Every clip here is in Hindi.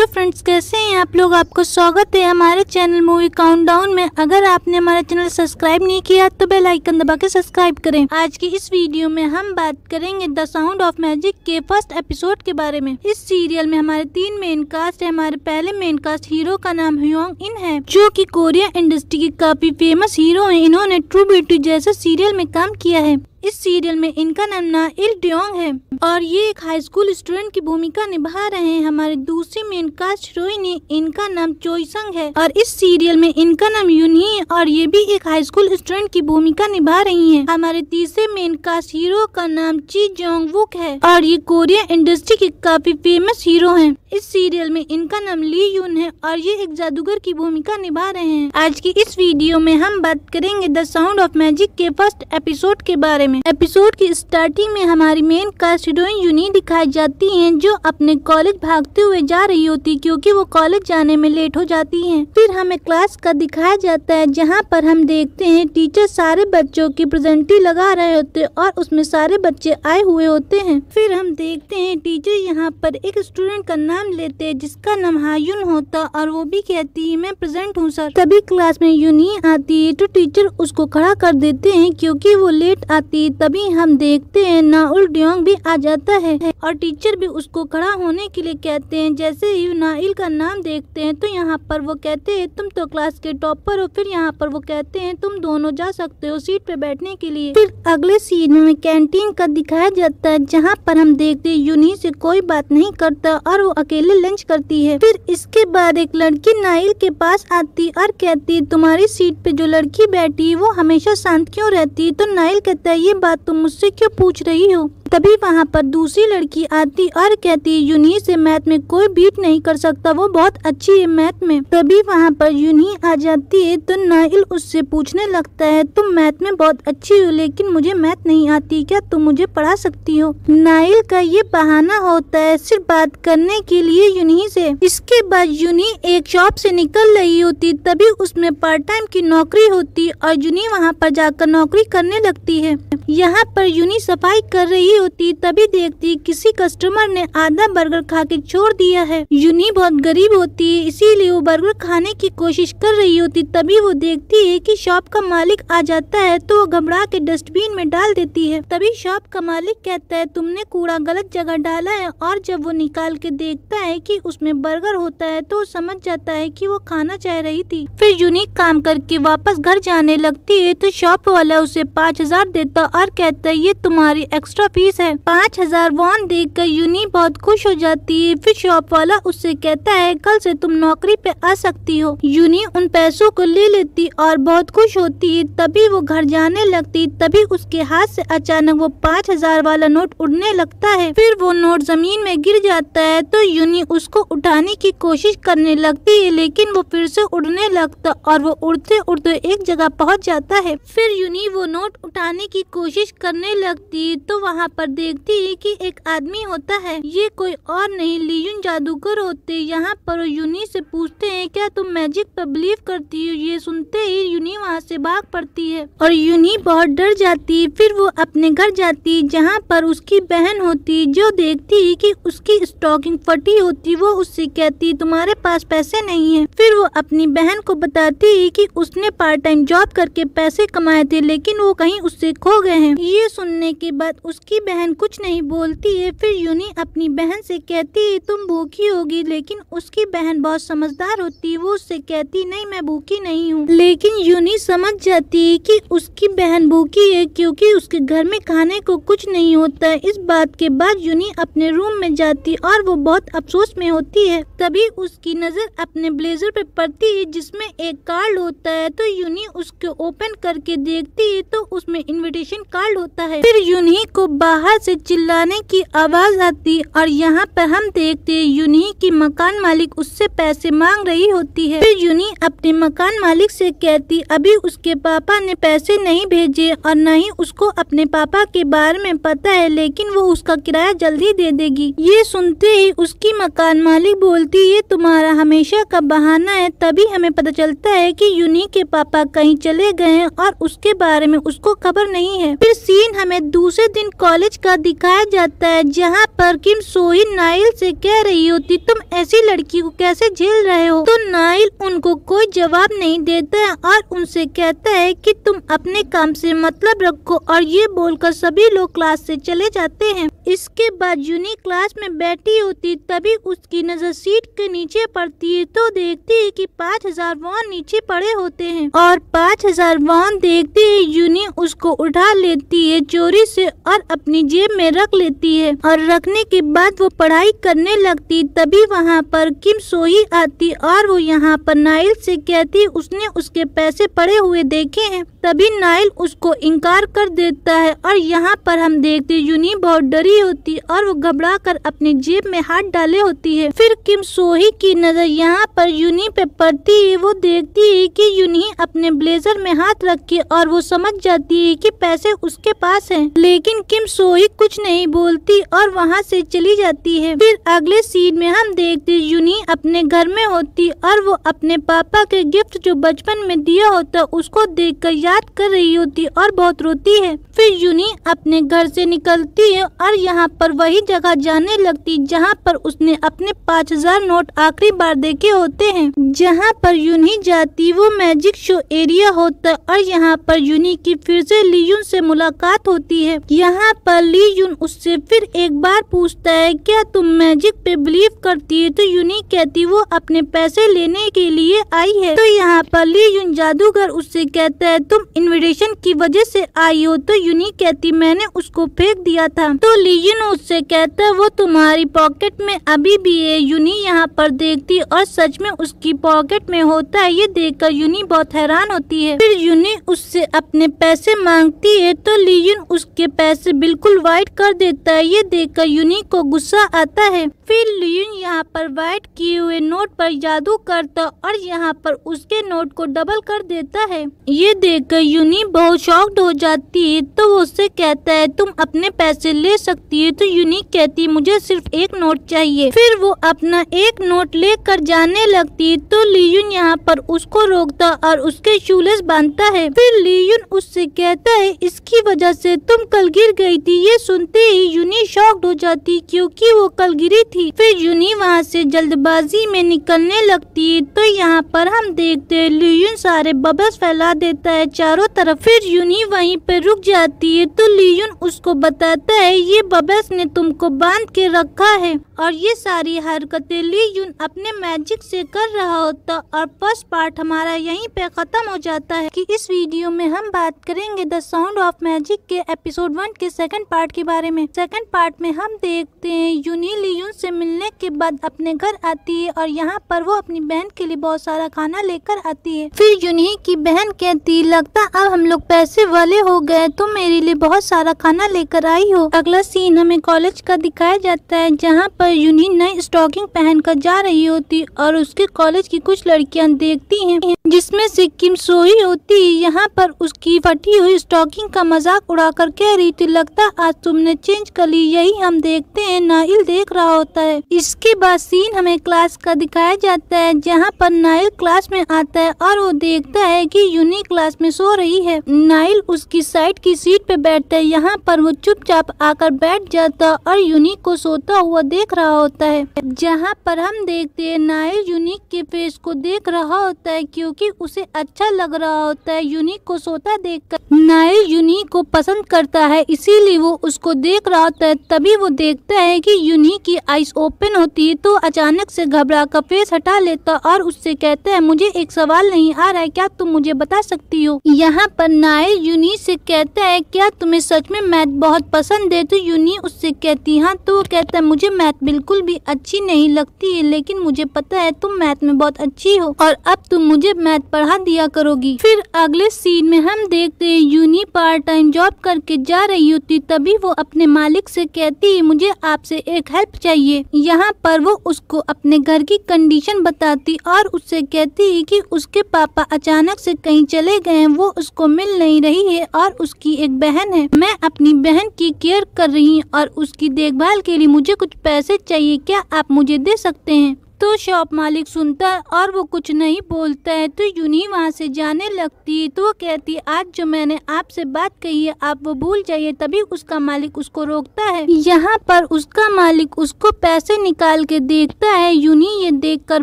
फ्रेंड्स, कैसे हैं आप लोग। आपको स्वागत है हमारे चैनल मूवी काउंटडाउन में। अगर आपने हमारा चैनल सब्सक्राइब नहीं किया तो बेल आइकन दबा के सब्सक्राइब करें। आज की इस वीडियो में हम बात करेंगे द साउंड ऑफ मैजिक के फर्स्ट एपिसोड के बारे में। इस सीरियल में हमारे 3 मेन कास्ट है। हमारे पहले मेन कास्ट हीरो का नाम ह्योंग इन है, जो कि कोरिया इंडस्ट्री की काफी फेमस हीरो है। इन्होंने ट्रू ब्यूटी जैसे सीरियल में काम किया है। इस सीरियल में इनका नाम ना इल ड्योंग है और ये एक हाई स्कूल स्टूडेंट की भूमिका निभा रहे हैं। हमारी दूसरी मेन कास्ट हीरोइन है, इनका नाम चोई संग है और इस सीरियल में इनका नाम यूनी है और ये भी एक हाई स्कूल स्टूडेंट की भूमिका निभा रही हैं। हमारे तीसरे मेन कास्ट हीरो का नाम ची जोंग वुक है और ये कोरिया इंडस्ट्री के काफी फेमस हीरो हैं। इस सीरियल में इनका नाम ली यून है और ये एक जादूगर की भूमिका निभा रहे हैं। आज की इस वीडियो में हम बात करेंगे द साउंड ऑफ मैजिक के फर्स्ट एपिसोड के बारे में। एपिसोड की स्टार्टिंग में हमारी मेन कास्ट हीरोइन यूनी दिखाई जाती हैं, जो अपने कॉलेज भागते हुए जा रही होती क्योंकि वो कॉलेज जाने में लेट हो जाती हैं। फिर हमें क्लास का दिखाया जाता है, जहां पर हम देखते हैं टीचर सारे बच्चों की प्रेजेंटी लगा रहे होते और उसमें सारे बच्चे आए हुए होते हैं। फिर हम देखते हैं टीचर यहाँ पर एक स्टूडेंट का नाम लेते हैं जिसका नाम हायुन होता और वो भी कहती है मैं प्रेजेंट हूँ सर। तभी क्लास में यूनी आती है तो टीचर उसको खड़ा कर देते हैं क्योंकि वो लेट आती। तभी हम देखते हैं नाइल ड्योंग भी आ जाता है और टीचर भी उसको खड़ा होने के लिए कहते हैं। जैसे ही नाइल का नाम देखते हैं तो यहाँ पर वो कहते हैं तुम तो क्लास के टॉपर हो। फिर यहाँ पर वो कहते हैं तुम दोनों जा सकते हो सीट पे बैठने के लिए। फिर अगले सीन में कैंटीन का दिखाया जाता है, जहाँ पर हम देखते हैं यूनी से कोई बात नहीं करता और वो अकेले लंच करती है। फिर इसके बाद एक लड़की नाइल के पास आती और कहती तुम्हारी सीट पे जो लड़की बैठी वो हमेशा शांत क्यों रहती। तो नाइल कहता है ये बात तुम मुझसे क्यों पूछ रही हो। तभी वहाँ पर दूसरी लड़की आती और कहती यूनी से मैथ में कोई बीट नहीं कर सकता, वो बहुत अच्छी है मैथ में। तभी वहाँ पर यूनी आ जाती है तो नाइल उससे पूछने लगता है तुम मैथ में बहुत अच्छी हो लेकिन मुझे मैथ नहीं आती, क्या तुम मुझे पढ़ा सकती हो। नाइल का ये बहाना होता है सिर्फ बात करने के लिए यूनी से। इसके बाद यूनी एक शॉप से निकल रही होती, तभी उसमें पार्ट टाइम की नौकरी होती और यूनी वहाँ पर जाकर नौकरी करने लगती है। यहाँ पर यूनी सफाई कर रही होती, तभी देखती किसी कस्टमर ने आधा बर्गर खा के छोड़ दिया है। यूनी बहुत गरीब होती है इसीलिए वो बर्गर खाने की कोशिश कर रही होती। तभी वो देखती है कि शॉप का मालिक आ जाता है तो वो घबरा के डस्टबिन में डाल देती है। तभी शॉप का मालिक कहता है तुमने कूड़ा गलत जगह डाला है और जब वो निकाल के देखता है कि उसमें बर्गर होता है तो समझ जाता है कि वो खाना चाह रही थी। फिर यूनी काम करके वापस घर जाने लगती है तो शॉप वाला उसे 5000 देता और कहता है ये तुम्हारी एक्स्ट्रा फीस है। 5000 वॉन देखकर यूनी बहुत खुश हो जाती है। फिर शॉप वाला उससे कहता है कल से तुम नौकरी पे आ सकती हो। यूनी उन पैसों को ले लेती और बहुत खुश होती है। तभी वो घर जाने लगती, तभी उसके हाथ से अचानक वो 5000 वाला नोट उड़ने लगता है। फिर वो नोट जमीन में गिर जाता है तो यूनी उसको उठाने की कोशिश करने लगती है लेकिन वो फिर से उड़ने लगता और वो उड़ते उड़ते एक जगह पहुँच जाता है। फिर यूनी वो नोट उठाने की कोशिश करने लगती तो वहाँ पर देखती है कि एक आदमी होता है, ये कोई और नहीं लियून जादूगर होते। यहाँ पर यूनी से पूछते हैं क्या तुम मैजिक पर बिलीव करती हो। ये सुनते ही यूनी वहाँ से भाग पड़ती है और यूनी बहुत डर जाती है। फिर वो अपने घर जाती है जहाँ पर उसकी बहन होती जो देखती है कि उसकी स्टॉकिंग फटी होती। वो उससे कहती तुम्हारे पास पैसे नहीं है। फिर वो अपनी बहन को बताती है कि उसने पार्ट टाइम जॉब करके पैसे कमाए थे लेकिन वो कहीं उससे खो गए हैं। ये सुनने के बाद उसकी बहन कुछ नहीं बोलती है। फिर यूनी अपनी बहन से कहती है तुम भूखी होगी, लेकिन उसकी बहन बहुत समझदार होती है। वो उससे कहती नहीं मैं भूखी नहीं हूँ, लेकिन यूनी समझ जाती है कि उसकी बहन भूखी है क्योंकि उसके घर में खाने को कुछ नहीं होता है। इस बात के बाद यूनी अपने रूम में जाती और वो बहुत अफसोस में होती है। तभी उसकी नजर अपने ब्लेजर पे पड़ती है जिसमें एक कार्ड होता है तो यूनी उसको ओपन करके देखती है तो उसमें इनविटेशन कार्ड होता है। फिर यूनी को बाहर से चिल्लाने की आवाज आती और यहाँ पर हम देखते हैं यूनी की मकान मालिक उससे पैसे मांग रही होती है। फिर यूनी अपने मकान मालिक से कहती अभी उसके पापा ने पैसे नहीं भेजे और न ही उसको अपने पापा के बारे में पता है, लेकिन वो उसका किराया जल्दी दे देगी। ये सुनते ही उसकी मकान मालिक बोलती ये तुम्हारा हमेशा का बहाना है। तभी हमें पता चलता है कि यूनी के पापा कहीं चले गए हैं और उसके बारे में उसको खबर नहीं है। है। फिर सीन हमें दूसरे दिन कॉलेज का दिखाया जाता है, जहाँ पर किम सोही नाइल से कह रही होती तुम ऐसी लड़की को कैसे झेल रहे हो। तो नाइल उनको कोई जवाब नहीं देता है और उनसे कहता है कि तुम अपने काम से मतलब रखो, और ये बोलकर सभी लोग क्लास से चले जाते हैं। इसके बाद यूनी क्लास में बैठी होती, तभी उसकी नजर सीट के नीचे पड़ती है तो देखती है कि 5000 वॉन नीचे पड़े होते हैं, और 5000 वॉन देखते ही यूनी उसको उठा लेती है चोरी से और अपनी जेब में रख लेती है, और रखने के बाद वो पढ़ाई करने लगती। तभी वहाँ पर किम सोही आती और वो यहाँ पर नाइल से कहती उसने उसके पैसे पड़े हुए देखे हैं। तभी नाइल उसको इनकार कर देता है और यहाँ पर हम देखते यूनी बहुत डरी होती और वो घबरा कर अपनी जेब में हाथ डाले होती है। फिर किम सोही की नजर यहाँ पर यूनी पे पड़ती है। वो देखती है कि यूनी अपने ब्लेजर में हाथ रखी और वो समझ जाती है कि पैसे उसके पास हैं, लेकिन किम सोही कुछ नहीं बोलती और वहाँ से चली जाती है। फिर अगले सीन में हम देखते यूनी अपने घर में होती और वो अपने पापा के गिफ्ट जो बचपन में दिया होता उसको देखकर याद कर रही होती और बहुत रोती है। फिर यूनी अपने घर से निकलती है और यहाँ पर वही जगह जाने लगती जहाँ पर उसने अपने 5000 नोट आखिरी बार देखे होते हैं। जहाँ पर यूनी जाती वो मैजिक शो एरिया होता है और यहाँ पर यूनी की फिर से लीयून से मुलाकात होती है। यहाँ पर लीयून उससे फिर एक बार पूछता है क्या तुम मैजिक पे बिलीव करती है, तो यूनी कहती वो अपने पैसे लेने के लिए आई है। तो यहाँ पर लीयून जादूगर उससे कहता है तुम इनविटेशन की वजह से आई हो, तो यूनी कहती मैंने उसको फेंक दिया था। तो लीयून उससे कहता है वो तुम्हारी पॉकेट में अभी भी है। यूनी यहाँ पर देखती और सच में उसकी पॉकेट में होता है। ये देखकर यूनी बहुत हैरान होती है। फिर यूनी उससे अपने पैसे मांगती है तो लीयून उसके पैसे बिल्कुल वाइट कर देता है। ये देखकर यूनी को गुस्सा आता है। फिर लीयून यहाँ पर वाइट किए हुए नोट पर जादू करता और यहाँ पर उसके नोट को डबल कर देता है। ये देखकर यूनी बहुत शॉक्ड हो जाती है तो वो उससे कहता है तुम अपने पैसे ले सकती है। तो यूनी कहती मुझे सिर्फ एक नोट चाहिए। फिर वो अपना एक नोट लेकर जाने लगती है तो लीयून यहाँ पर उसको रोकता और उसके शूलेस बांधता है। फिर लीयून उससे कहता है इसकी वजह से तुम कल गिर गई थी। ये सुनते ही यूनी शॉक्ड हो जाती क्योंकि वो कल गिरी थी। फिर यूनी वहाँ से जल्दबाजी में निकलने लगती है तो यहाँ पर हम देखते हैं लीयून सारे बबल्स फैला देता है चारों तरफ। फिर यूनी वहीं पे रुक जाती है तो लीयून उसको बताता है ये बबल्स ने तुमको बांध के रखा है, और ये सारी हरकतें लीयून अपने मैजिक से कर रहा होता। और फर्स्ट पार्ट हमारा यहीं पे खत्म हो जाता है कि इस वीडियो में हम बात करेंगे द साउंड ऑफ मैजिक के एपिसोड 1 के सेकंड पार्ट के बारे में। सेकंड पार्ट में हम देखते हैं यूनी लीयून से मिलने के बाद अपने घर आती है और यहाँ पर वो अपनी बहन के लिए बहुत सारा खाना लेकर आती है। फिर यूनी की बहन कहती लगता अब हम लोग पैसे वाले हो गए, तुम मेरे लिए बहुत सारा खाना लेकर आई हो। अगला सीन हमें कॉलेज का दिखाया जाता है जहाँ पर यूनी नई स्टॉकिंग पहनकर जा रही होती और उसके कॉलेज की कुछ लड़कियां देखती हैं जिसमें से किम सोही होती। यहाँ पर उसकी फटी हुई स्टॉकिंग का मजाक उड़ाकर कह रही थी लगता आज तुमने चेंज कर ली। यही हम देखते हैं नाइल देख रहा होता है। इसके बाद सीन हमें क्लास का दिखाया जाता है जहाँ पर नाइल क्लास में आता है और वो देखता है कि यूनी क्लास में सो रही है। नाइल उसकी साइड की सीट पे बैठता है। यहाँ पर वो चुपचाप आकर बैठ जाता और यूनी को सोता हुआ देख रहा होता है। जहाँ पर हम देखते हैं नाइल यूनी के फेस को देख रहा होता है क्योंकि उसे अच्छा लग रहा होता है यूनी को सोता देखकर। नाइल यूनी को पसंद करता है इसीलिए वो उसको देख रहा होता है। तभी वो देखता है कि यूनी की आईज ओपन होती है तो अचानक से घबरा कर फेस हटा लेता और उससे कहता है मुझे एक सवाल नहीं आ रहा है, क्या तुम मुझे बता सकती हो। यहाँ पर नाइल यूनी से कहता है क्या तुम्हें सच में मैथ बहुत पसंद है। तो यूनी उससे कहती हाँ। तो वो कहता है मुझे मैथ बिल्कुल भी अच्छी नहीं लगती है, लेकिन मुझे पता है तुम मैथ में बहुत अच्छी हो और अब तुम मुझे मैथ पढ़ा दिया करोगी। फिर अगले सीन में हम देखते हैं यूनी पार्ट टाइम जॉब करके जा रही होती। तभी वो अपने मालिक से कहती है मुझे आपसे एक हेल्प चाहिए। यहाँ पर वो उसको अपने घर की कंडीशन बताती और उससे कहती है कि उसके पापा अचानक से कहीं चले गए हैं, वो उसको मिल नहीं रही है और उसकी एक बहन है। मैं अपनी बहन की केयर कर रही हूँ और उसकी देखभाल के लिए मुझे कुछ पैसे चाहिए, क्या आप मुझे दे सकते हैं। तो शॉप मालिक सुनता है और वो कुछ नहीं बोलता है। तो यूनी वहाँ से जाने लगती है। तो वो कहती है आज जो मैंने आपसे बात कही है आप वो भूल जाइए। तभी उसका मालिक उसको रोकता है। यहाँ पर उसका मालिक उसको पैसे निकाल के देखता है। यूनी ये देखकर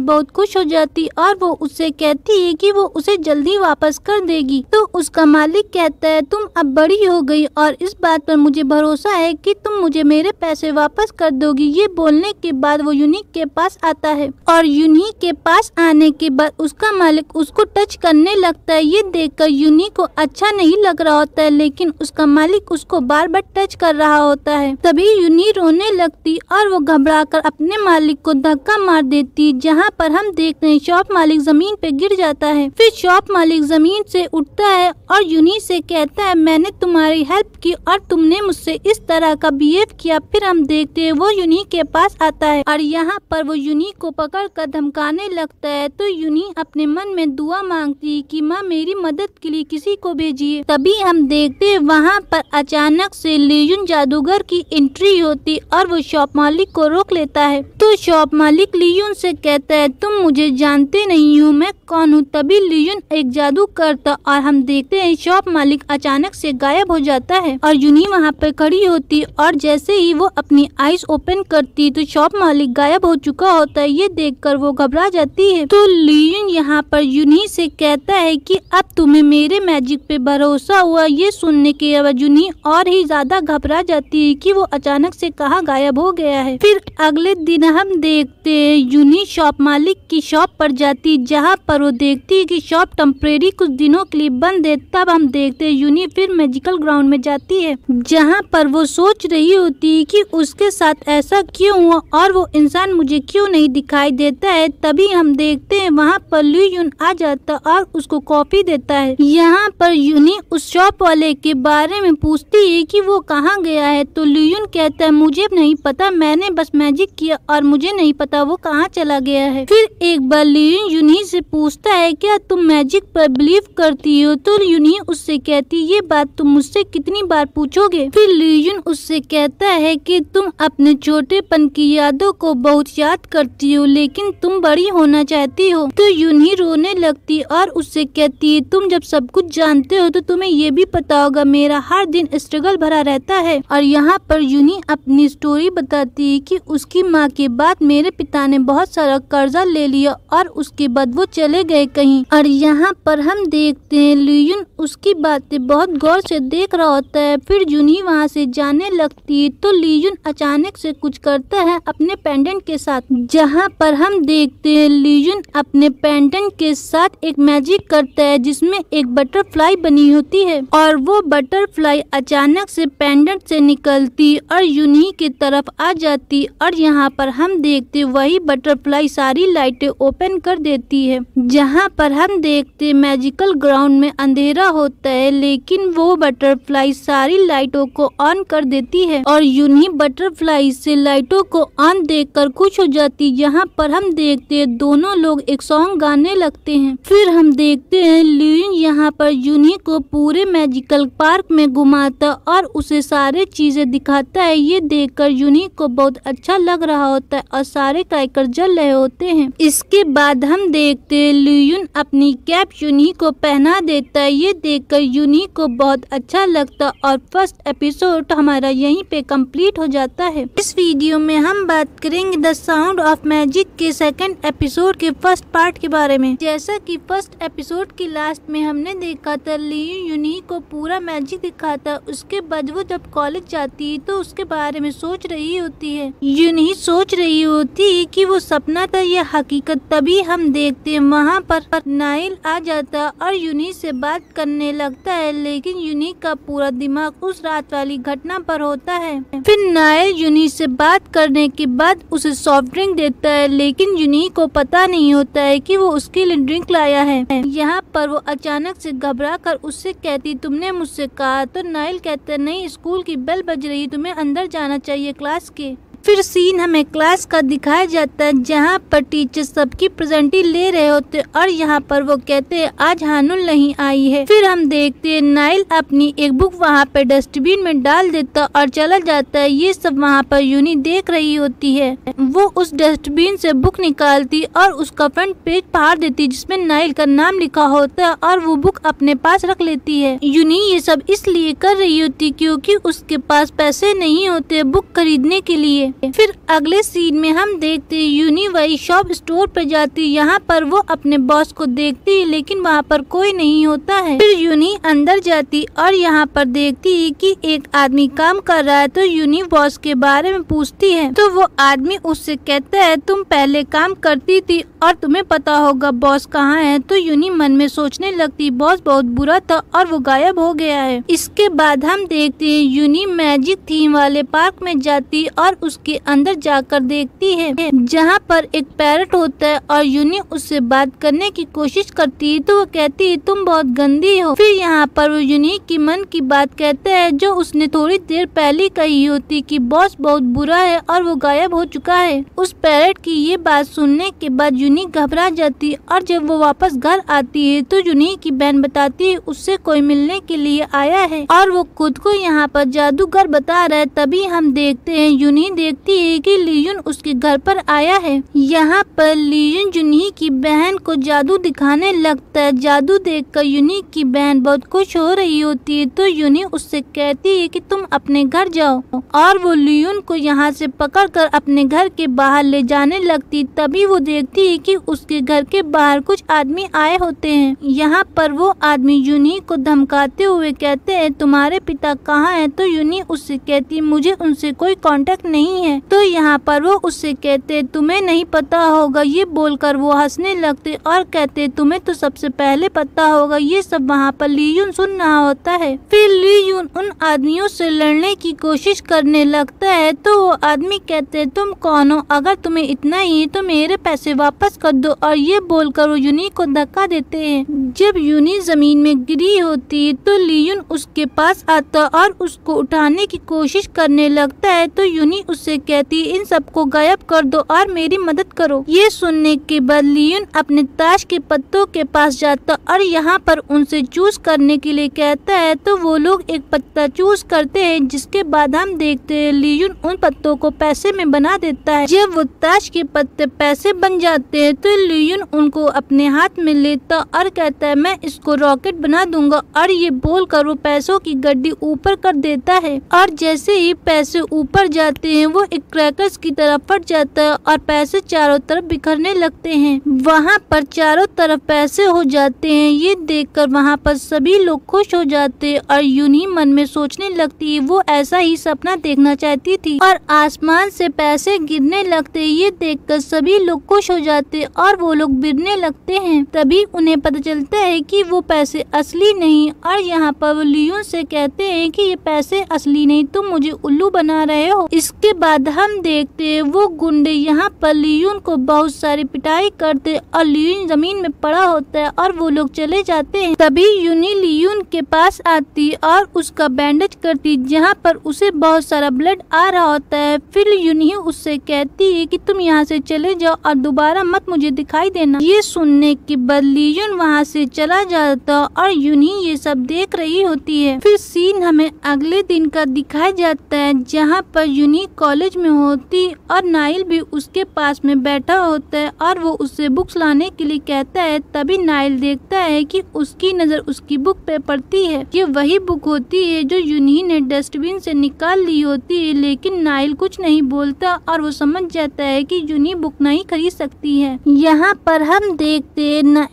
बहुत खुश हो जाती और वो उससे कहती है कि वो उसे जल्दी वापस कर देगी। तो उसका मालिक कहता है तुम अब बड़ी हो गई और इस बात पर मुझे भरोसा है कि तुम मुझे मेरे पैसे वापस कर दोगी। ये बोलने के बाद वो यूनिक के पास आता है और यूनिक के पास आने के बाद उसका मालिक उसको टच करने लगता है। ये देखकर यूनिक को अच्छा नहीं लग रहा होता है, लेकिन उसका मालिक उसको बार बार टच कर रहा होता है। तभी यूनिक रोने लगती और वो घबराकर अपने मालिक को धक्का मार देती, जहाँ पर हम देखते हैं शॉप मालिक जमीन पे गिर जाता है। फिर शॉप मालिक जमीन से उठता है और यूनिक से कहता है मैंने तुम्हारी हेल्प की और तुमने मुझसे इस तरह का बिहेव किया। फिर हम देखते हैं वो यूनिक के पास आता है और यहाँ पर वो यूनिक को पकड़ कर धमकाने लगता है। तो यूनिक अपने मन में दुआ मांगती है कि माँ मेरी मदद के लिए किसी को भेजिए। तभी हम देखते हैं वहाँ पर अचानक से लियून जादूगर की एंट्री होती और वो शॉप मालिक को रोक लेता है। तो शॉप मालिक लियून से कहता है तुम मुझे जानते नहीं हो, मैं कौन हूँ। तभी लियून एक जादू करता और हम देखते हैं शॉप मालिक अचानक से गायब हो जाता है और यूनी वहाँ पर खड़ी होती और जैसे ही वो अपनी आईज ओपन करती तो शॉप मालिक गायब हो चुका होता है। ये देखकर वो घबरा जाती है। तो लियून यहाँ पर यूनी से कहता है कि अब तुम्हें मेरे मैजिक पे भरोसा हुआ। ये सुनने के बाद यूनी और ही ज्यादा घबरा जाती है कि वो अचानक से कहाँ गायब हो गया है। फिर अगले दिन हम देखते हैं यूनी शॉप मालिक की शॉप पर जाती, जहाँ पर वो देखती है कि शॉप टेम्परेरी कुछ दिनों के लिए बंद है। तब हम देखते हैं यूनी फिर मैजिकल ग्राउंड में जाती है, जहाँ पर वो सोच रही होती है कि उसके साथ ऐसा क्यों हुआ और वो इंसान मुझे क्यों नहीं दिखाई देता है। तभी हम देखते हैं वहाँ पर लियून आ जाता और उसको कॉफी देता है। यहाँ पर यूनी उस शॉप वाले के बारे में पूछती है कि वो कहाँ गया है। तो लियून कहता है मुझे नहीं पता, मैंने बस मैजिक किया और मुझे नहीं पता वो कहाँ चला गया है। फिर एक बार लियून यूनी से पूछता है क्या तुम मैजिक पर बिलीव करती हो। तो यूनी उससे कहती ये बात तुम मुझसे कितनी बार पूछोगे। फिर लियून उससे कहता है कि तुम अपने छोटेपन की यादों को बहुत याद करती हो, लेकिन तुम बड़ी होना चाहती हो। तो यूनी रोने लगती और उससे कहती है तुम जब सब कुछ जानते हो तो तुम्हें ये भी पता होगा मेरा हर दिन स्ट्रगल भरा रहता है। और यहाँ पर यूनी अपनी स्टोरी बताती है कि उसकी माँ के बाद मेरे पिता ने बहुत सारा कर्जा ले लिया और उसके बाद वो चले गए कहीं। और यहाँ पर हम देखते हैं लियून उसकी बातें बहुत गौर से देख रहा होता है। फिर यूनी वहाँ से जाने लगती है तो लियून अचानक से कुछ करता है अपने पेंडेंट के साथ, जहाँ पर हम देखते हैं लियून अपने पेंडेंट के साथ एक मैजिक करता है जिसमें एक बटरफ्लाई बनी होती है और वो बटरफ्लाई अचानक से पेंडेंट से निकलती और यूनी की तरफ आ जाती और यहाँ पर हम देखते वही बटरफ्लाई सारी लाइटें ओपन कर देती है। जहाँ पर हम देखते मैजिकल ग्राउंड में अंधेरा होता है, लेकिन वो बटरफ्लाई सारी लाइटों को ऑन कर देती है और यूनी बटरफ्लाई से लाइटों को ऑन देखकर खुश हो जाती। यहाँ पर हम देखते हैं दोनों लोग एक सॉन्ग गाने लगते हैं। फिर हम देखते हैं लियून यहाँ पर यूनी को पूरे मैजिकल पार्क में घुमाता और उसे सारे चीजें दिखाता है। ये देखकर यूनी को बहुत अच्छा लग रहा होता है और सारे क्रैकर जल रहे होते हैं। इसके बाद हम देखते हैं लियून अपनी कैप यूनी को पहना देता है। ये देखकर यूनी को बहुत अच्छा लगता और फर्स्ट एपिसोड हमारा यहीं पे कंप्लीट हो जाता है। इस वीडियो में हम बात करेंगे द साउंड ऑफ मैजिक के सेकंड एपिसोड के फर्स्ट पार्ट के बारे में। जैसा कि फर्स्ट एपिसोड की लास्ट में हमने देखा था लियून यूनी को पूरा मैजिक दिखाता, उसके बाद वो जब कॉलेज जाती है तो उसके बारे में सोच रही होती है। यूनी सोच रही होती है कि वो सपना था या हकीकत। तभी हम देखते हैं वहाँ पर नाइल आ जाता और यूनी से बात करने लगता है, लेकिन यूनी का पूरा दिमाग उस रात वाली घटना पर होता है। फिर नाइल यूनी से बात करने के बाद उसे सॉफ्ट ड्रिंक देता है, लेकिन यूनी को पता नहीं होता है कि वो उसके लिए ड्रिंक लाया है। यहाँ पर वो अचानक से घबरा कर उससे कहती तुमने मुझसे कहा। तो नाइल कहता नहीं, स्कूल की बेल बज रही, तुम्हें अंदर जाना चाहिए क्लास के। फिर सीन हमें क्लास का दिखाया जाता है जहाँ पर टीचर सबकी प्रेजेंटी ले रहे होते और यहाँ पर वो कहते हैं आज हानुल नहीं आई है। फिर हम देखते हैं नाइल अपनी एक बुक वहाँ पे डस्टबिन में डाल देता और चला जाता है। ये सब वहाँ पर यूनी देख रही होती है। वो उस डस्टबिन से बुक निकालती और उसका फ्रंट पेज फाड़ देती जिसमें नाइल का नाम लिखा होता है और वो बुक अपने पास रख लेती है। यूनी ये सब इसलिए कर रही होती क्योंकि उसके पास पैसे नहीं होते बुक खरीदने के लिए। फिर अगले सीन में हम देखते हैं यूनी वही शॉप स्टोर पर जाती। यहाँ पर वो अपने बॉस को देखती है लेकिन वहाँ पर कोई नहीं होता है। फिर यूनी अंदर जाती और यहाँ पर देखती है कि एक आदमी काम कर रहा है तो यूनी बॉस के बारे में पूछती है तो वो आदमी उससे कहता है तुम पहले काम करती थी और तुम्हें पता होगा बॉस कहाँ है। तो यूनी मन में सोचने लगती बॉस बहुत बुरा था और वो गायब हो गया है। इसके बाद हम देखते हैं यूनी मैजिक थीम वाले पार्क में जाती और उसके अंदर जाकर देखती है जहाँ पर एक पैरट होता है और यूनी उससे बात करने की कोशिश करती है तो वो कहती है तुम बहुत गंदी हो। फिर यहाँ पर वो यूनी की मन की बात कहता है जो उसने थोड़ी देर पहले कही होती कि बॉस बहुत बुरा है और वो गायब हो चुका है। उस पैरट की ये बात सुनने के बाद यूनी घबरा जाती और जब वो वापस घर आती है तो यूनी की बहन बताती है उससे कोई मिलने के लिए आया है और वो खुद को यहाँ पर जादूगर बता रहा है। तभी हम देखते हैं यूनी देखती है कि लियुन उसके घर पर आया है। यहाँ पर लियुन यूनी की बहन को जादू दिखाने लगता है। जादू देखकर यूनी की बहन बहुत खुश हो रही होती है तो यूनी उससे कहती है कि तुम अपने घर जाओ और वो लियुन को यहाँ से पकड़कर अपने घर के बाहर ले जाने लगती। तभी वो देखती है कि उसके घर के बाहर कुछ आदमी आए होते हैं। यहाँ पर वो आदमी यूनी को धमकाते हुए कहते हैं तुम्हारे पिता कहाँ हैं। तो यूनी उससे कहती मुझे उनसे कोई कांटेक्ट नहीं है। तो यहाँ पर वो उससे कहते तुम्हें नहीं पता होगा। ये बोलकर वो हंसने लगते और कहते तुम्हें तो सबसे पहले पता होगा। ये सब वहाँ पर लियुन सुन रहा होता है। फिर लियुन उन आदमियों से लड़ने की कोशिश करने लगता है तो वो आदमी कहते तुम कौन हो, अगर तुम्हें इतना ही है तो मेरे पैसे वापस कर दो। और ये बोलकर वो यूनी को धक्का देते हैं। जब यूनी जमीन में गिरी होती है तो लियुन उसके पास आता और उसको उठाने की कोशिश करने लगता है तो यूनी उससे कहती इन सबको गायब कर दो और मेरी मदद करो। ये सुनने के बाद लियुन अपने ताश के पत्तों के पास जाता और यहाँ पर उनसे चूज करने के लिए कहता है तो वो लोग एक पत्ता चूज करते हैं। जिसके बाद हम देखते हैं लियुन उन पत्तों को पैसे में बना देता है। जब वो ताश के पत्ते पैसे बन जाते हैं तो लियुन उनको अपने हाथ में लेता और कहता है मैं इसको रॉकेट बना दूंगा। और ये बोलकर वो पैसों की गड्डी ऊपर कर देता है और जैसे ही पैसे ऊपर जाते हैं वो एक क्रैकर्स की तरह फट जाता है और पैसे चारों तरफ बिखरने लगते हैं। वहाँ पर चारों तरफ पैसे हो जाते हैं। ये देखकर वहाँ पर सभी लोग खुश हो जाते हैं और यूनी मन में सोचने लगती है वो ऐसा ही सपना देखना चाहती थी और आसमान से पैसे गिरने लगते। ये देखकर सभी लोग खुश हो जाते और वो लोग गिरने लगते हैं। तभी उन्हें पता चलता है कि वो पैसे असली नहीं और यहाँ पर वो लियुन से कहते हैं कि ये पैसे असली नहीं, तुम मुझे उल्लू बना रहे हो। इसके बाद हम देखते हैं वो गुंडे यहाँ पर लियुन को बहुत सारी पिटाई करते और लियुन जमीन में पड़ा होता है और वो लोग चले जाते हैं। तभी यूनी लियुन के पास आती और उसका बैंडेज करती जहाँ पर उसे बहुत सारा ब्लड आ रहा होता है। फिर यूनी उससे कहती है कि तुम यहाँ से चले जाओ और दोबारा मत मुझे दिखाई देना। ये सुनने के बाद लियुन वहाँ से चला जाता और यूनी ये सब देख रही होती है। फिर सीन हमें अगले दिन का दिखाया जाता है जहाँ पर यूनी कॉलेज में होती और नाइल भी उसके पास में बैठा होता है और वो उससे बुक्स लाने के लिए कहता है। तभी नाइल देखता है कि उसकी नजर उसकी बुक पे पड़ती है। ये वही बुक होती है जो यूनी ने डस्टबिन से निकाल ली होती है। लेकिन नाइल कुछ नहीं बोलता और वो समझ जाता है कि यूनी बुक नहीं खरीद सकती है। यहाँ पर हम देखते हैं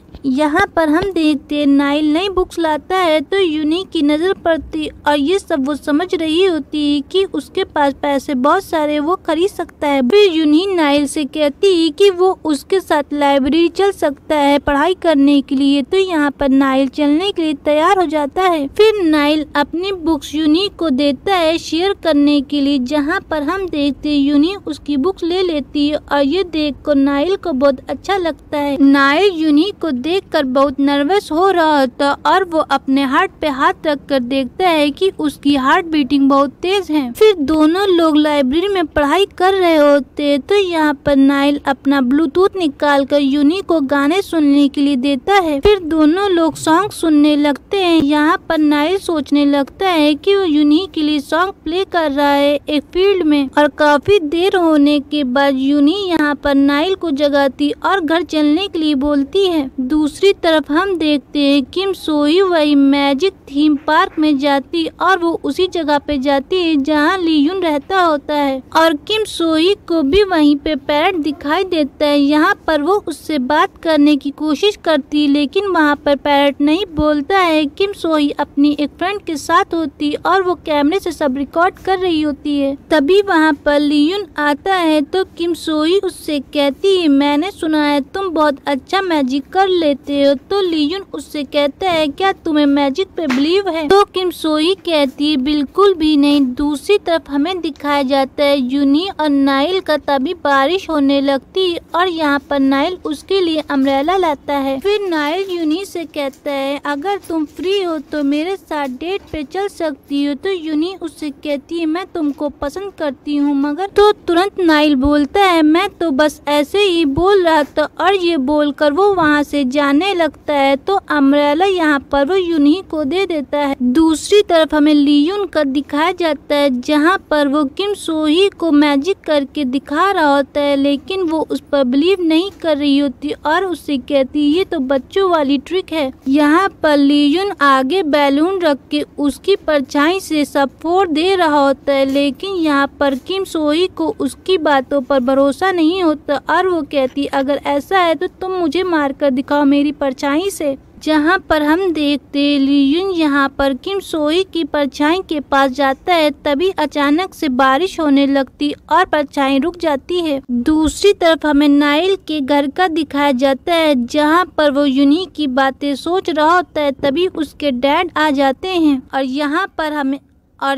नाइल नई बुक्स लाता है तो यूनी की नजर पड़ती और ये सब वो समझ रही होती है कि उसके पास पैसे बहुत सारे वो खरीद सकता है। फिर यूनी नाइल से कहती है कि वो उसके साथ लाइब्रेरी चल सकता है पढ़ाई करने के लिए। तो यहाँ पर नाइल चलने के लिए तैयार हो जाता है। फिर नाइल अपनी बुक्स यूनी को देता है शेयर करने के लिए जहाँ पर हम देखते हैं यूनी उसकी बुक्स ले लेती है और ये देख कर नाइल को बहुत अच्छा लगता है। नाइल यूनी को देखकर बहुत नर्वस हो रहा होता और वो अपने हार्ट पे हाथ रखकर देखता है कि उसकी हार्ट बीटिंग बहुत तेज है। फिर दोनों लोग लाइब्रेरी में पढ़ाई कर रहे होते तो यहाँ पर नाइल अपना ब्लूटूथ निकाल कर यूनी को गाने सुनने के लिए देता है। फिर दोनों लोग सॉन्ग सुनने लगते हैं। यहाँ पर नाइल सोचने लगता है कि वो यूनी के लिए सॉन्ग प्ले कर रहा है एक फील्ड में, और काफी देर होने के बाद यूनी यहाँ पर नाइल को जगाती और घर चलने के लिए बोलती है। दूसरी तरफ हम देखते हैं किम सोही वही मैजिक थीम पार्क में जाती और वो उसी जगह पे जाती है जहाँ लीयून रहता होता है, और किम सोही को भी वहीं पे पैरट दिखाई देता है। यहाँ पर वो उससे बात करने की कोशिश करती लेकिन वहाँ पर पैरट नहीं बोलता है। किम सोही अपनी एक फ्रेंड के साथ होती और वो कैमरे से सब रिकॉर्ड कर रही होती है। तभी वहाँ पर लीयून आता है तो किम सोही उससे कहती है मैंने सुना है तुम बहुत अच्छा मैजिक कर लेते हो। तो लीयून उससे कहता है क्या तुम्हें मैजिक पे बिलीव है? तो किम सोही कहती है बिल्कुल भी नहीं। दूसरी तरफ हमें दिखाया जाता है यूनी और नाइल का। तभी बारिश होने लगती और यहाँ पर नाइल उसके लिए अम्ब्रेला लाता है। फिर नाइल यूनी से कहता है अगर तुम फ्री हो तो मेरे साथ डेट पे चल सकती हो। तो यूनी उससे कहती है मैं तुमको पसंद करती हूँ मगर। तो तुरंत नाइल बोलता है मैं तो बस ऐसे ही बोल रहा था, और ये बोलकर वो वहाँ से जाने लगता है। तो अम्ब्रेला यहाँ पर वो यूनी को दे देता है। दूसरी तरफ हमें लीयून का दिखाया जाता है जहाँ पर वो किम सोही को मैजिक करके दिखा रहा होता है लेकिन वो उस पर बिलीव नहीं कर रही होती और उससे कहती ये तो बच्चों वाली ट्रिक है। यहाँ पर लीयून आगे बैलून रख के उसकी परछाई से सब फोड़ दे रहा होता है लेकिन यहाँ पर किम सोही को उसकी बातों पर भरोसा नहीं होता और वो कहती अगर ऐसा है तो तुम मुझे मारकर दिखाओ मेरी परछाई से। जहाँ पर हम देखते लीयून यहाँ पर किम सोही की परछाई के पास जाता है। तभी अचानक से बारिश होने लगती और परछाई रुक जाती है। दूसरी तरफ हमें नाइल के घर का दिखाया जाता है जहाँ पर वो यूनी की बातें सोच रहा होता है। तभी उसके डैड आ जाते हैं और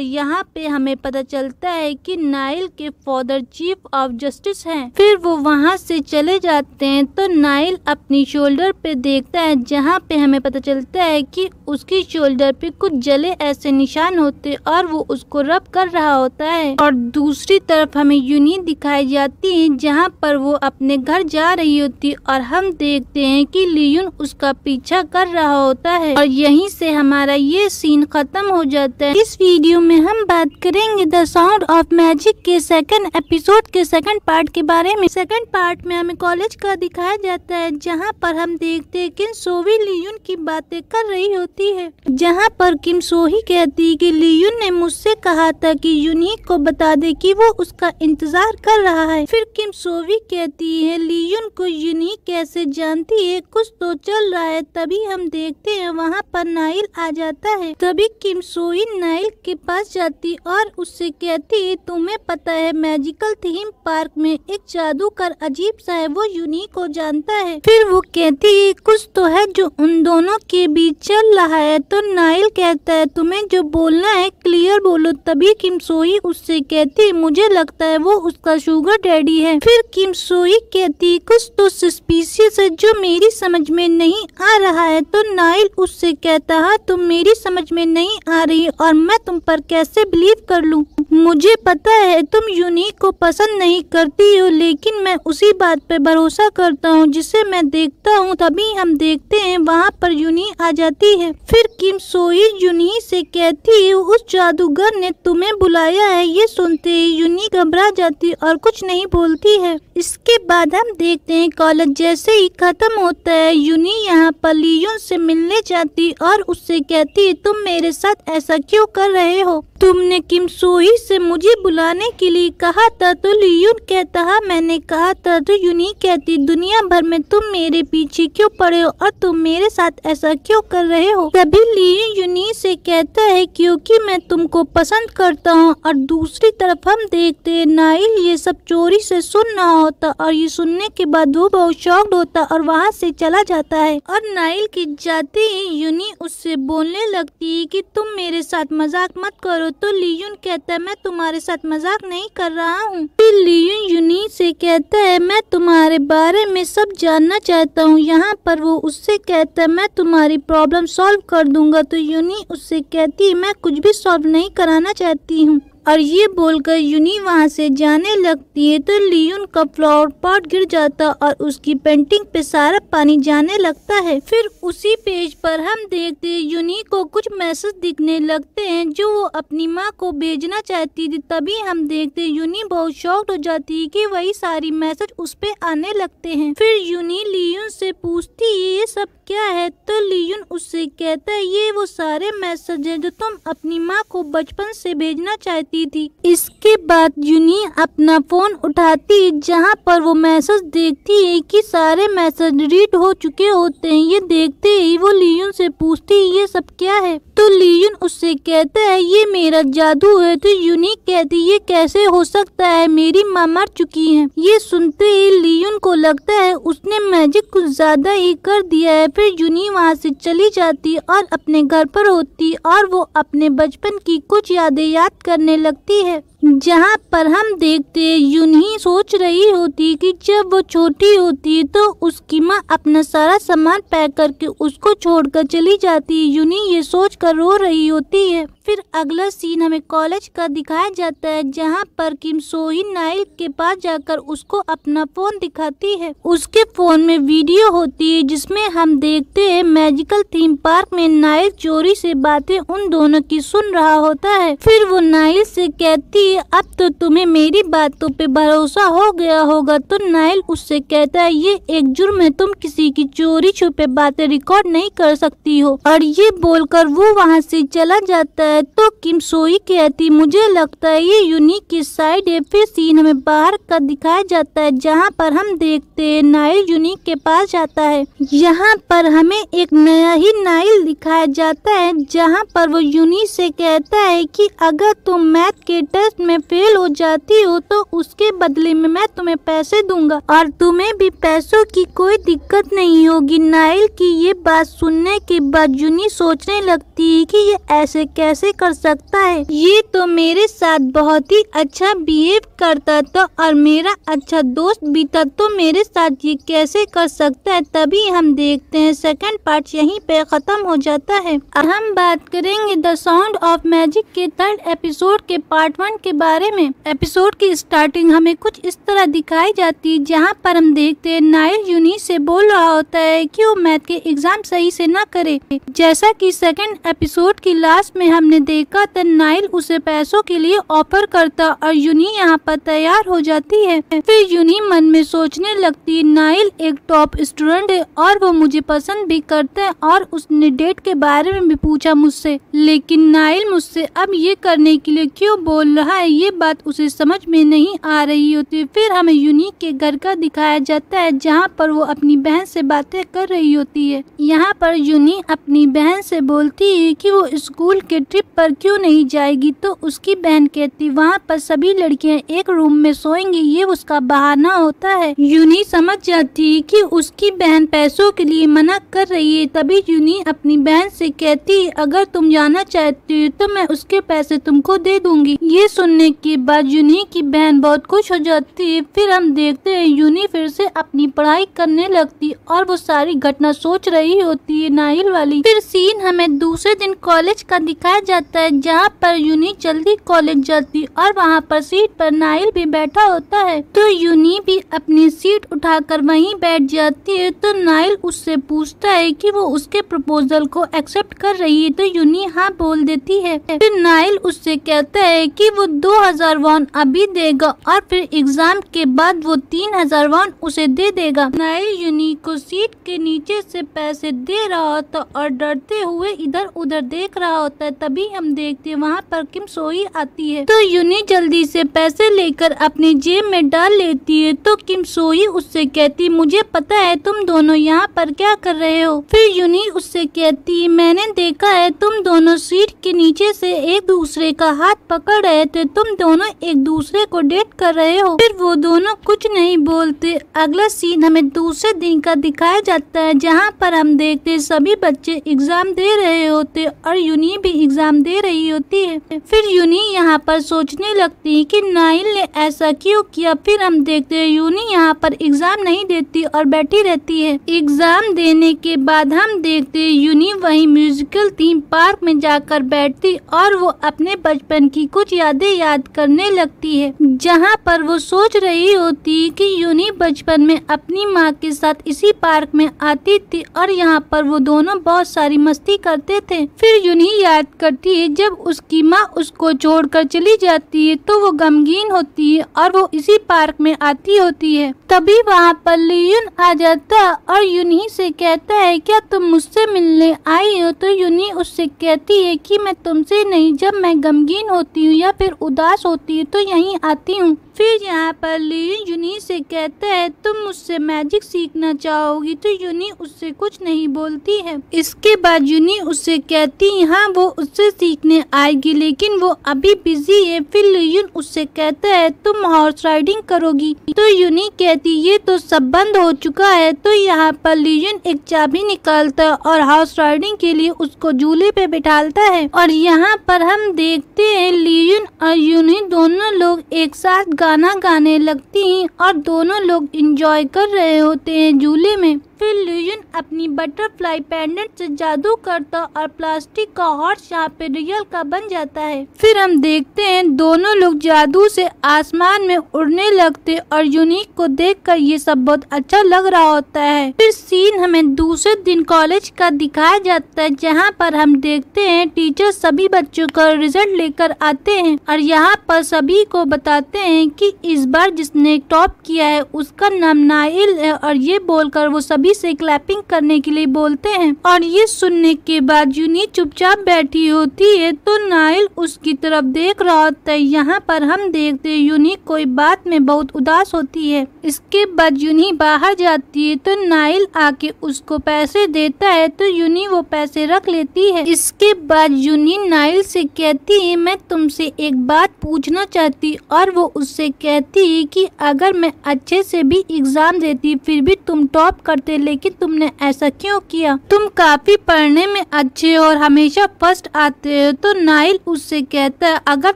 यहाँ पे हमें पता चलता है कि नाइल के फादर चीफ ऑफ जस्टिस हैं। फिर वो वहाँ से चले जाते हैं तो नाइल अपनी शोल्डर पे देखता है जहाँ पे हमें पता चलता है कि उसकी शोल्डर पे कुछ जले ऐसे निशान होते और वो उसको रब कर रहा होता है। और दूसरी तरफ हमें यूनी दिखाई जाती है जहाँ पर वो अपने घर जा रही होती और हम देखते हैं कि लीयून उसका पीछा कर रहा होता है। और यहीं से हमारा ये सीन खत्म हो जाता है। इस वीडियो में हम बात करेंगे द साउंड ऑफ मैजिक के सेकंड एपिसोड के सेकंड पार्ट के बारे में। सेकंड पार्ट में हमें कॉलेज का दिखाया जाता है जहाँ पर हम देखते हैं कि सोही लीयून की बातें कर रही होती है। जहाँ पर किम सोही कहती है कि लीयून ने मुझसे कहा था कि यूनी को बता दे कि वो उसका इंतजार कर रहा है। फिर किम सोही कहती है लीयून को यूनी कैसे जानती है, कुछ तो चल रहा है। तभी हम देखते हैं वहाँ पर नाइल आ जाता है। तभी किम सोही नाइल के पास जाती और उससे कहती है तुम्हें पता है मैजिकल थीम पार्क में एक जादूगर अजीब सा है, वो यूनी को जानता है। फिर वो कहती है कुछ तो है जो उन दोनों के बीच चल रहा है। तो नाइल कहता है तुम्हें जो बोलना है क्लियर बोलो। तभी किम सोही उससे कहती है मुझे लगता है वो उसका शुगर डैडी है। फिर किम सोही कहती कुछ तो सस्पिशियस है जो मेरी समझ में नहीं आ रहा है। तो नाइल उससे कहता है तुम मेरी समझ में नहीं आ रही और मैं तुम पर कैसे बिलीव कर लूं। मुझे पता है तुम यूनी को पसंद नहीं करती हो लेकिन मैं उसी बात पे भरोसा करता हूँ जिसे मैं देखता हूँ। तभी हम देखते हैं वहाँ पर यूनी आ जाती है। फिर किम सोही यूनी से कहती है उस जादूगर ने तुम्हें बुलाया है। ये सुनते ही यूनी घबरा जाती और कुछ नहीं बोलती है। इसके बाद हम देखते हैं कॉलेज जैसे ही खत्म होता है यूनी यहाँ पर लीयून से मिलने जाती और उससे कहती है तुम मेरे साथ ऐसा क्यों कर रहे हो, तुमने किम सोही से मुझे बुलाने के लिए कहा था। तो लीयून कहता है मैंने कहा था। तो यूनी कहती दुनिया भर में तुम मेरे पीछे क्यों पड़े हो और तुम मेरे साथ ऐसा क्यों कर रहे हो। तभी लीयून यूनी से कहता है क्योंकि मैं तुमको पसंद करता हूँ। और दूसरी तरफ हम देखते हैं नाइल ये सब चोरी से सुन रहा होता और ये सुनने के बाद वो बहुत शॉक्ड होता और वहाँ से चला जाता है। और नाइल की जाते ही यूनी उससे बोलने लगती है कि तुम मेरे साथ मजाक मत करो। तो लीयून कहता है मैं तुम्हारे साथ मजाक नहीं कर रहा हूँ। फिर लीयून यूनी से कहता है मैं तुम्हारे बारे में सब जानना चाहता हूँ। यहाँ पर वो उससे कहता है मैं तुम्हारी प्रॉब्लम सॉल्व कर दूंगा। तो यूनी उससे कहती है मैं कुछ भी सॉल्व नहीं कराना चाहती हूँ। और ये बोलकर यूनी वहाँ से जाने लगती है। तो लीयून का फ्लावर पॉट गिर जाता और उसकी पेंटिंग पे सारा पानी जाने लगता है। फिर उसी पेज पर हम देखते हैं यूनी को कुछ मैसेज दिखने लगते हैं जो वो अपनी माँ को भेजना चाहती थी। तभी हम देखते हैं यूनी बहुत शॉक्ड हो जाती है कि वही सारी मैसेज उस पे आने लगते हैं। फिर यूनी लीयून से पूछती है ये सब क्या है। तो लीयून उससे कहता है ये वो सारे मैसेज है जो तुम अपनी माँ को बचपन से भेजना चाहती थी। इसके बाद यूनी अपना फोन उठाती है जहाँ पर वो मैसेज देखती है कि सारे मैसेज डिलीट हो चुके होते हैं। ये देखते ही वो लीयून से पूछती है ये सब क्या है। तो लीयून उससे कहता है ये मेरा जादू है। तो यूनी कहती ये कैसे हो सकता है, मेरी माँ मर चुकी है। ये सुनते ही लीयून को लगता है उसने मैजिक कुछ ज्यादा ही कर दिया है। फिर यूनी वहाँ से चली जाती और अपने घर पर होती और वो अपने बचपन की कुछ यादें याद करने लगती है। जहाँ पर हम देखते हैं यूनी सोच रही होती कि जब वो छोटी होती है तो उसकी माँ अपना सारा सामान पैक करके उसको छोड़कर चली जाती है। यूनी ये सोच कर रो रही होती है। फिर अगला सीन हमें कॉलेज का दिखाया जाता है जहाँ पर किम सोही नाइल के पास जाकर उसको अपना फोन दिखाती है। उसके फोन में वीडियो होती है जिसमें हम देखते हैं मैजिकल थीम पार्क में नाइल चोरी से बातें उन दोनों की सुन रहा होता है। फिर वो नाइल से कहती है अब तो तुम्हें मेरी बातों पे भरोसा हो गया होगा। तो नाइल उससे कहता है ये एक जुर्म है, तुम किसी की चोरी छुपे बातें रिकॉर्ड नहीं कर सकती हो। और ये बोलकर वो वहाँ से चला जाता है। तो किम सोही कहती मुझे लगता है ये यूनी की साइड है। फिर सीन हमें बाहर का दिखाया जाता है जहाँ पर हम देखते हैं नाइल यूनी के पास जाता है। यहाँ पर हमें एक नया ही नाइल दिखाया जाता है जहाँ पर वो यूनी से कहता है कि अगर तुम मैथ के टेस्ट में फेल हो जाती हो तो उसके बदले में मैं तुम्हें पैसे दूंगा और तुम्हें भी पैसों की कोई दिक्कत नहीं होगी। नाइल की ये बात सुनने के बाद यूनी सोचने लगती है कि ये ऐसे कैसे कर सकता है, ये तो मेरे साथ बहुत ही अच्छा बिहेव करता था और मेरा अच्छा दोस्त भी था, तो मेरे साथ ये कैसे कर सकता है। तभी हम देखते हैं सेकंड पार्ट यहीं पे खत्म हो जाता है। अब हम बात करेंगे द साउंड ऑफ मैजिक के थर्ड एपिसोड के पार्ट 1 के बारे में। एपिसोड की स्टार्टिंग हमें कुछ इस तरह दिखाई जाती है जहाँ पर हम देखते हैं नाइल यूनी से बोल रहा होता है कि वो मैथ के एग्जाम सही से ना करे। जैसा कि सेकंड एपिसोड की लास्ट में हमने देखा था नाइल उसे पैसों के लिए ऑफर करता और यूनी यहाँ पर तैयार हो जाती है। फिर यूनी मन में सोचने लगती है नाइल एक टॉप स्टूडेंट है और वो मुझे पसंद भी करता है और उसने डेट के बारे में भी पूछा मुझसे, लेकिन नाइल मुझसे अब ये करने के लिए क्यों बोल रहा है, ये बात उसे समझ में नहीं आ रही होती। फिर हमें यूनी के घर का दिखाया जाता है जहाँ पर वो अपनी बहन से बातें कर रही होती है। यहाँ पर यूनी अपनी बहन से बोलती है कि वो स्कूल के ट्रिप पर क्यों नहीं जाएगी। तो उसकी बहन कहती वहाँ पर सभी लड़कियाँ एक रूम में सोएंगी, ये उसका बहाना होता है। यूनी समझ जाती है कि उसकी बहन पैसों के लिए मना कर रही है। तभी यूनी अपनी बहन से कहती है अगर तुम जाना चाहती हो तो मैं उसके पैसे तुमको दे दूंगी। ये सुनने के बाद यूनी की बहन बहुत खुश हो जाती है। फिर हम देखते हैं यूनी फिर से अपनी पढ़ाई करने लगती और वो सारी घटना सोच रही होती है नाइल वाली। फिर सीन हमें दूसरे दिन कॉलेज का दिखाया जाता है जहाँ पर यूनी जल्दी कॉलेज जाती और वहाँ पर सीट पर नाइल भी बैठा होता है। तो यूनी भी अपनी सीट उठाकर वहीं बैठ जाती है। तो नाइल उससे पूछता है कि वो उसके प्रपोजल को एक्सेप्ट कर रही है। तो यूनी हाँ बोल देती है। फिर नाइल उससे कहता है कि वो 2000 वॉन अभी देगा और फिर एग्जाम के बाद वो 3000 वॉन उसे दे देगा। नाइल यूनी को सीट के नीचे से पैसे दे रहा होता और डरते हुए इधर उधर देख रहा होता है। तभी हम देखते हैं वहाँ पर किम सोही आती है। तो यूनी जल्दी से पैसे लेकर अपनी जेब में डाल लेती है। तो किम सोही उससे कहती मुझे पता है तुम दोनों यहाँ पर क्या कर रहे हो। फिर यूनी उससे कहती मैंने देखा है तुम दोनों सीट के नीचे से एक दूसरे का हाथ पकड़ रहे थे, से तुम दोनों एक दूसरे को डेट कर रहे हो। फिर वो दोनों कुछ नहीं बोलते। अगला सीन हमें दूसरे दिन का दिखाया जाता है, जहाँ पर हम देखते सभी बच्चे एग्जाम दे रहे होते और यूनी भी एग्जाम दे रही होती है। फिर यूनी यहाँ पर सोचने लगती है कि नाइल ने ऐसा क्यों किया। फिर हम देखते हैं यूनी यहाँ पर एग्जाम नहीं देती और बैठी रहती है। एग्जाम देने के बाद हम देखते हैं यूनी वही म्यूजिकल थीम पार्क में जाकर बैठती और वो अपने बचपन की कुछ यादें याद करने लगती है, जहाँ पर वो सोच रही होती है कि यूनी बचपन में अपनी माँ के साथ इसी पार्क में आती थी और यहाँ पर वो दोनों बहुत सारी मस्ती करते थे। फिर यूनी याद करती है जब उसकी माँ उसको छोड़कर चली जाती है तो वो गमगीन होती है और वो इसी पार्क में आती होती है। तभी वहाँ पर लियोन आ जाता और यूनी से कहता है क्या तुम मुझसे मिलने आई हो। तो यूनी उससे कहती है कि मैं तुमसे नहीं, जब मैं गमगीन होती हूँ या फिर उदास होती हूँ तो यहीं आती हूँ। फिर यहाँ पर लियोन यूनी से कहता है तुम मुझसे मैजिक सीखना चाहोगी। तो यूनी उससे कुछ नहीं बोलती है। इसके बाद यूनी उससे कहती है हाँ वो उससे सीखने आएगी लेकिन वो अभी बिजी है। फिर लियोन उससे कहता है तुम हॉर्स राइडिंग करोगी। तो यूनी कहती ये तो सब बंद हो चुका है। तो यहाँ पर लियोन एक चाबी निकालता है और हॉर्स राइडिंग के लिए उसको झूले पे बिठालता है। और यहाँ पर हम देखते हैं लियोन और यूनी दोनों लोग एक साथ गाना गाने लगती हैं और दोनों लोग एंजॉय कर रहे होते हैं झूले में। फिर लियोन अपनी बटरफ्लाई पेंडेंट से जादू करता और प्लास्टिक का हॉर्स यहाँ पे रियल का बन जाता है। फिर हम देखते हैं दोनों लोग जादू से आसमान में उड़ने लगते और यूनिक को देखकर ये सब बहुत अच्छा लग रहा होता है। फिर सीन हमें दूसरे दिन कॉलेज का दिखाया जाता है, जहाँ पर हम देखते हैं टीचर सभी बच्चों का रिजल्ट लेकर आते हैं और यहाँ पर सभी को बताते हैं कि इस बार जिसने टॉप किया है उसका नाम नाइल है और ये बोलकर वो सभी से क्लैपिंग करने के लिए बोलते हैं। और ये सुनने के बाद यूनी चुपचाप बैठी होती है तो नाइल उसकी तरफ देख रहा होता है। यहाँ पर हम देखते हैं यूनी कोई बात में बहुत उदास होती है। इसके बाद यूनी बाहर जाती है तो नाइल आके उसको पैसे देता है तो यूनी वो पैसे रख लेती है। इसके बाद यूनी नाइल से कहती है मैं तुमसे एक बात पूछना चाहती और वो उससे कहती है कि अगर मैं अच्छे से भी एग्जाम देती फिर भी तुम टॉप करते लेकिन तुमने ऐसा क्यों किया। तुम काफी पढ़ने में अच्छे और हमेशा फर्स्ट आते हो। तो नाइल उससे कहता है अगर